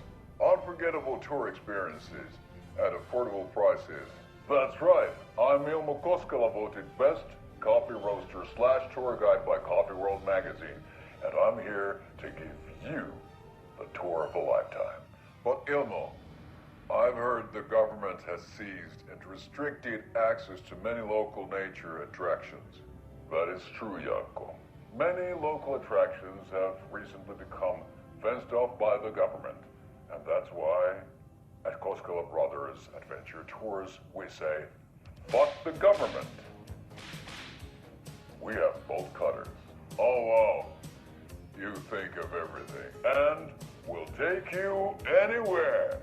Unforgettable tour experiences at affordable prices. That's right. I'm Ilmo Koskela, voted best coffee roaster / tour guide by Coffee World magazine. And I'm here to give you the tour of a lifetime. But Ilmo, I've heard the government has seized and restricted access to many local nature attractions. That is true, Janko. Many local attractions have recently become fenced off by the government. And that's why, at Koskela Brothers Adventure Tours, we say, fuck the government. We have bolt cutters. Oh, wow. You think of everything. And we'll take you anywhere.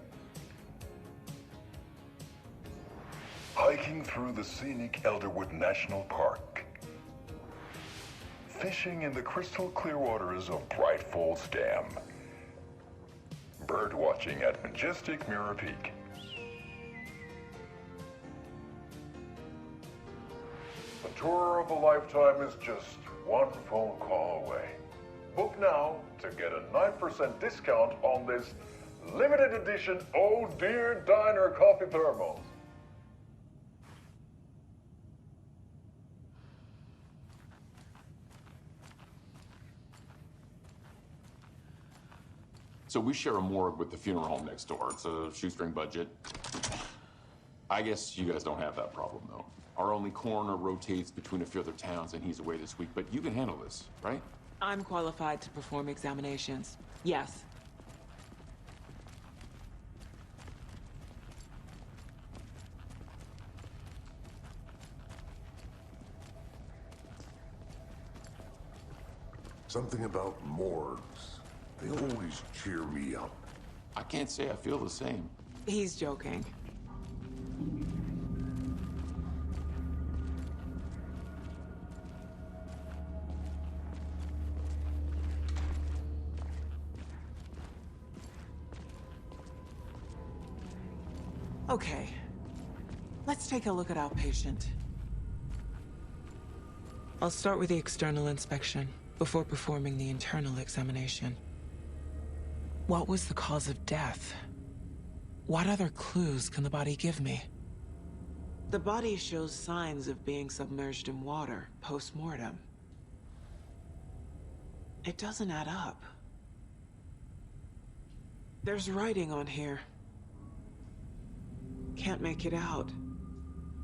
Hiking through the scenic Elderwood National Park. Fishing in the crystal clear waters of Bright Falls Dam. Bird watching at majestic Mirror Peak. A tour of a lifetime is just one phone call away. Book now to get a 9% discount on this limited edition Oh Dear Diner coffee thermos. So we share a morgue with the funeral home next door. It's a shoestring budget. I guess you guys don't have that problem, though. Our only coroner rotates between a few other towns, and he's away this week. But you can handle this, right? I'm qualified to perform examinations. Yes. Something about morgues. They always cheer me up. I can't say I feel the same. He's joking. Okay. Let's take a look at our patient. I'll start with the external inspection before performing the internal examination. What was the cause of death? What other clues can the body give me? The body shows signs of being submerged in water post-mortem. It doesn't add up. There's writing on here. Can't make it out.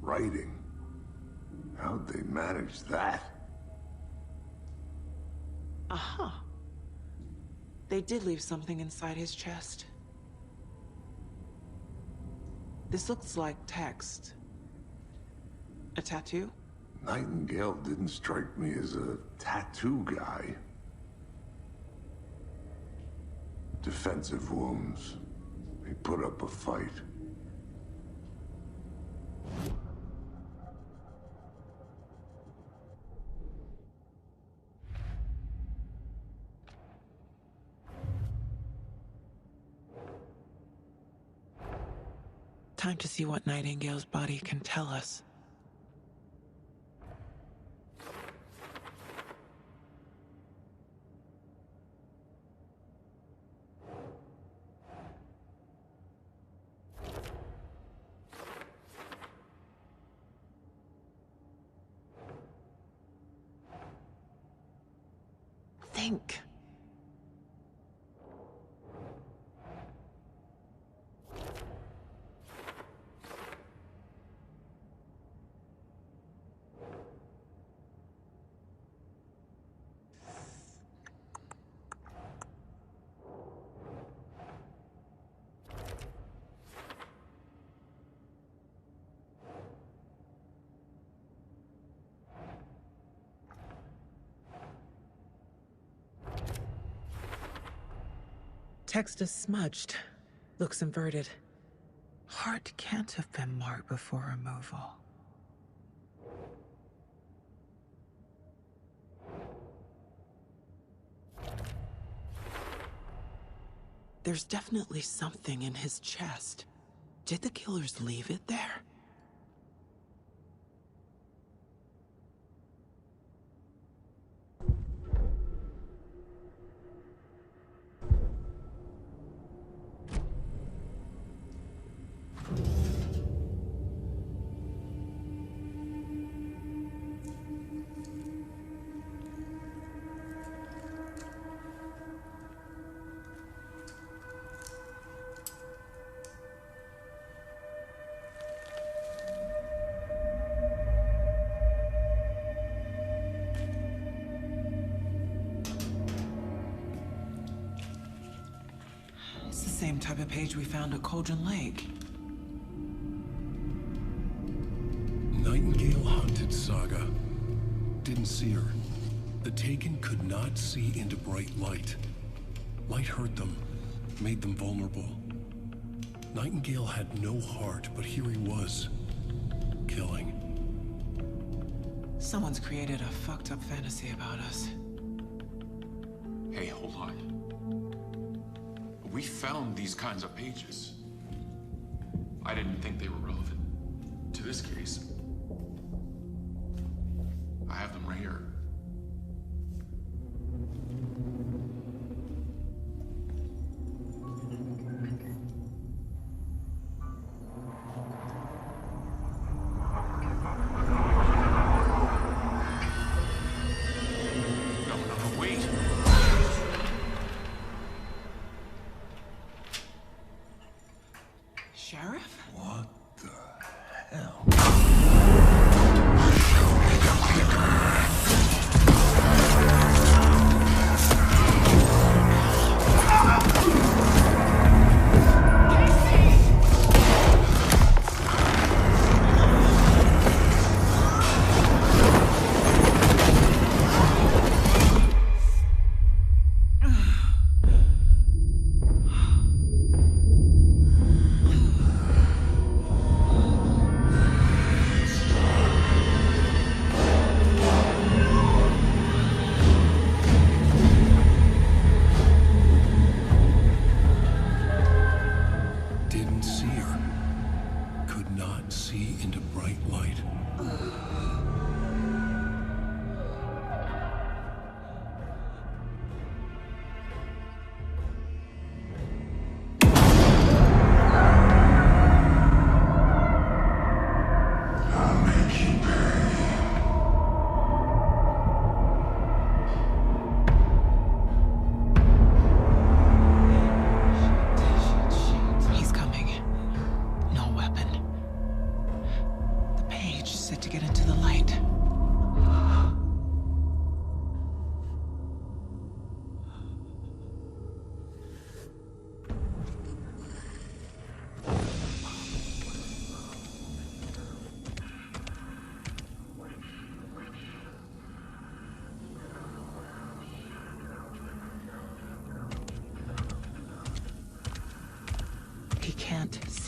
Writing? How'd they manage that? Uh-huh. They did leave something inside his chest. This looks like text. A tattoo? Nightingale didn't strike me as a tattoo guy. Defensive wounds. He put up a fight. Time to see what Nightingale's body can tell us. Think. Text is smudged. Looks inverted. Heart can't have been marked before removal. There's definitely something in his chest. Did the killers leave it there? It's the same type of page we found at Cauldron Lake. Nightingale hunted Saga. Didn't see her. The Taken could not see into bright light. Light hurt them, made them vulnerable. Nightingale had no heart, but here he was, killing. Someone's created a fucked up fantasy about us. Hey, hold on. We found these kinds of pages. I didn't think they were relevant to this case. I have them right here.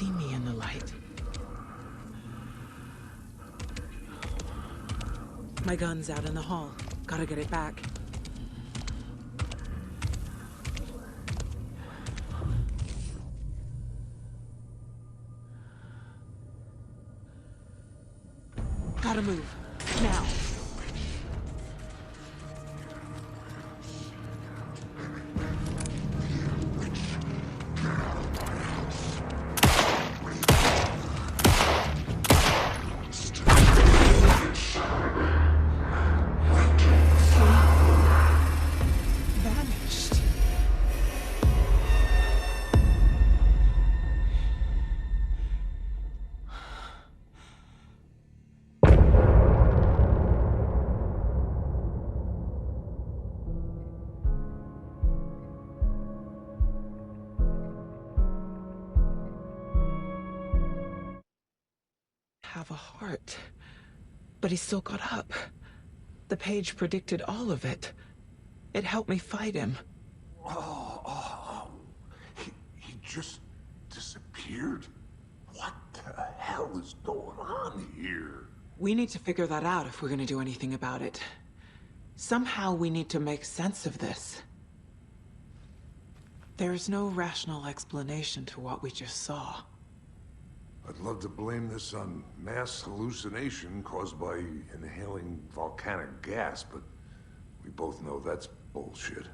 see me in the light. My gun's out in the hall. Gotta get it back. Gotta move. Now. Have a heart. But he still got up. The page predicted all of it. It helped me fight him. He just disappeared? What the hell is going on here? We need to figure that out if we're gonna do anything about it. Somehow we need to make sense of this. There's no rational explanation to what we just saw. I'd love to blame this on mass hallucination caused by inhaling volcanic gas, but we both know that's bullshit.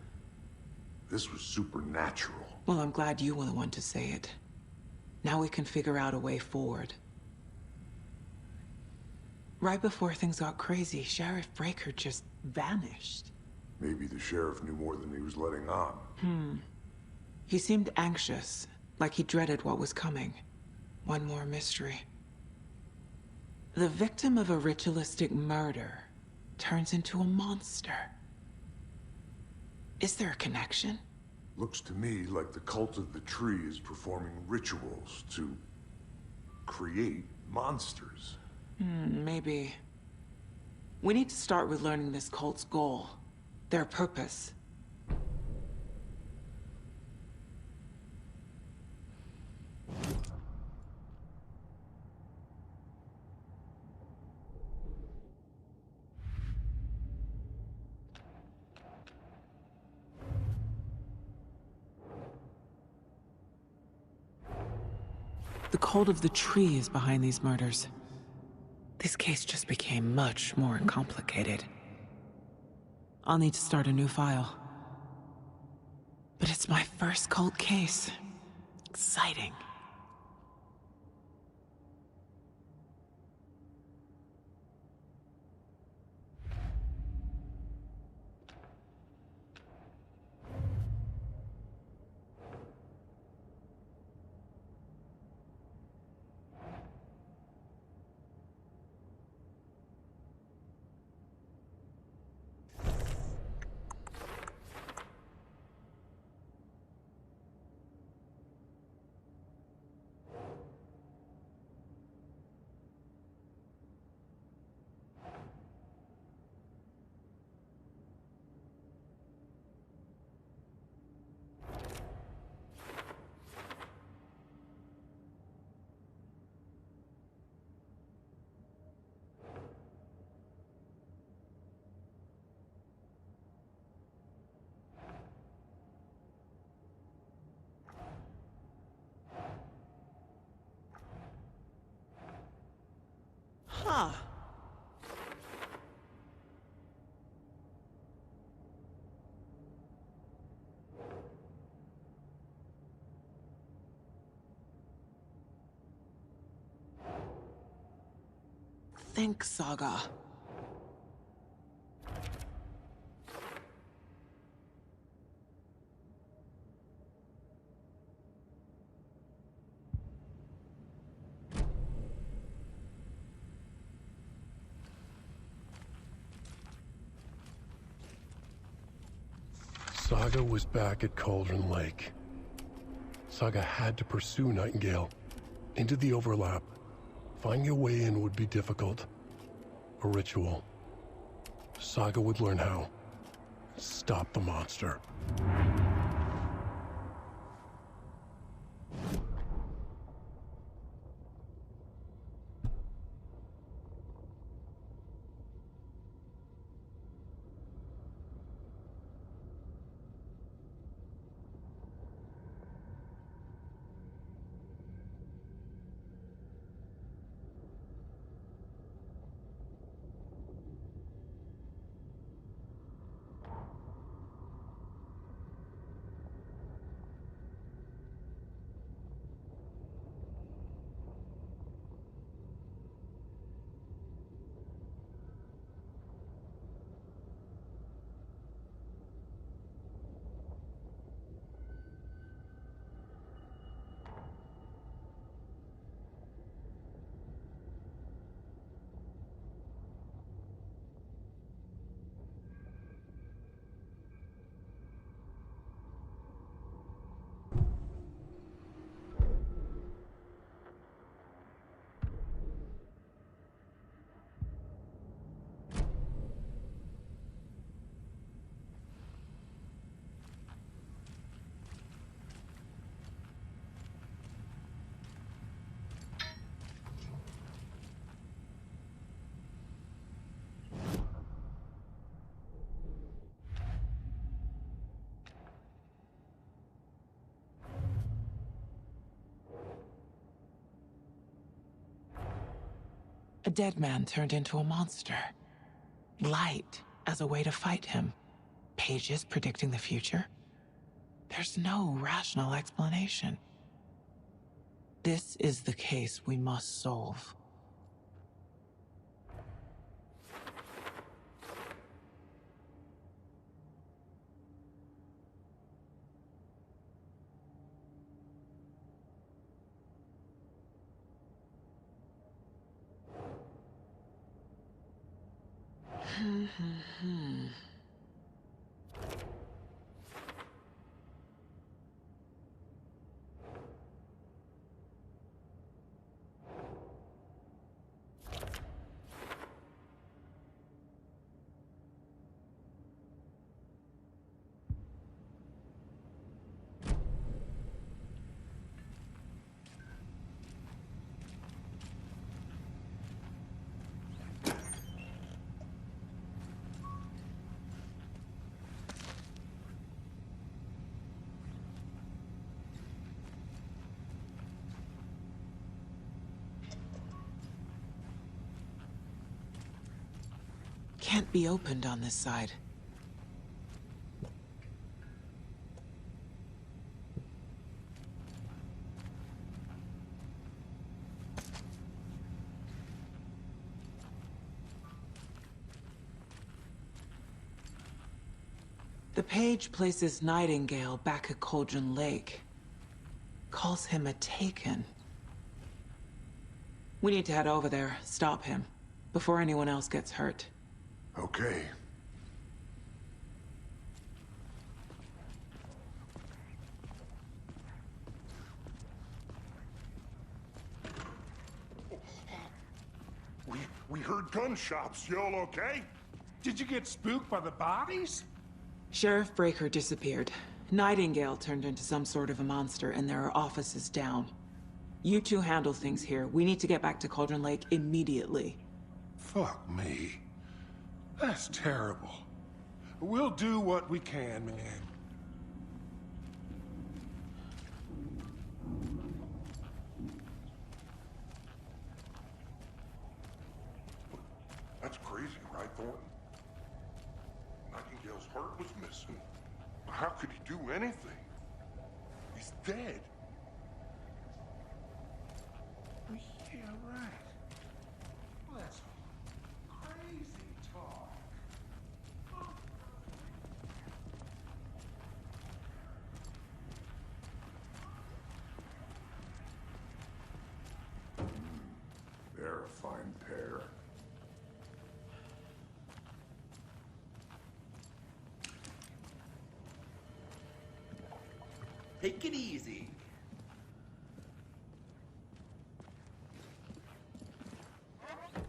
This was supernatural. Well, I'm glad you were the one to say it. Now we can figure out a way forward. Right before things got crazy, Sheriff Breaker just vanished. Maybe the sheriff knew more than he was letting on. He seemed anxious, like he dreaded what was coming. One more mystery. The victim of a ritualistic murder turns into a monster. Is there a connection? Looks to me like the cult of the tree is performing rituals to create monsters. Maybe. We need to start with learning this cult's goal, their purpose. The cult of the tree is behind these murders. This case just became much more complicated. I'll need to start a new file. But it's my first cult case. Exciting. Huh. Think, Saga. Saga was back at Cauldron Lake. Saga had to pursue Nightingale into the overlap. Finding a way in would be difficult. A ritual. Saga would learn how. Stop the monster. A dead man turned into a monster. Light as a way to fight him. Pages predicting the future. There's no rational explanation. This is the case we must solve. Can't be opened on this side. The page places Nightingale back at Cauldron Lake. Calls him a Taken. We need to head over there, stop him, before anyone else gets hurt. Okay. We heard gunshots. Y'all okay? Did you get spooked by the bodies? Sheriff Breaker disappeared. Nightingale turned into some sort of a monster, and there are offices down. You two handle things here. We need to get back to Cauldron Lake immediately. Fuck me. That's terrible. We'll do what we can, man. That's crazy, right, Thornton? Nightingale's heart was missing. How could he do anything? He's dead. Yeah, right. Well, that's crazy talk. They're a fine pair. Take it easy.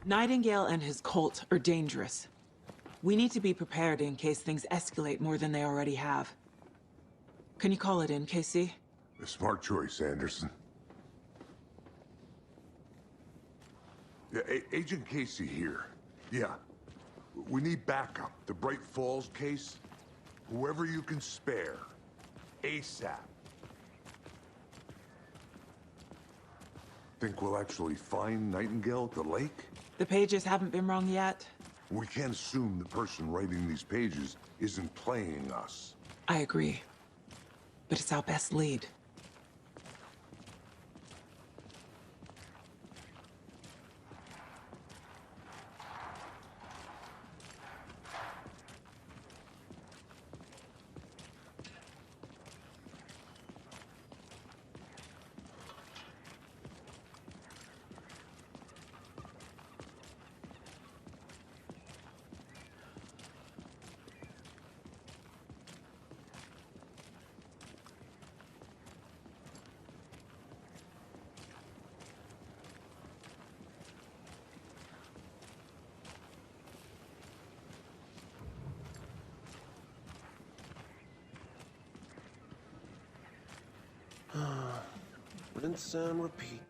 Nightingale and his cult are dangerous. We need to be prepared in case things escalate more than they already have. Can you call it in, KC? A smart choice, Anderson. Yeah, Agent Casey here. Yeah. We need backup. The Bright Falls case. Whoever you can spare. ASAP. Think we'll actually find Nightingale at the lake? The pages haven't been wrong yet. We can't assume the person writing these pages isn't playing us. I agree. But it's our best lead. Rinse and repeat.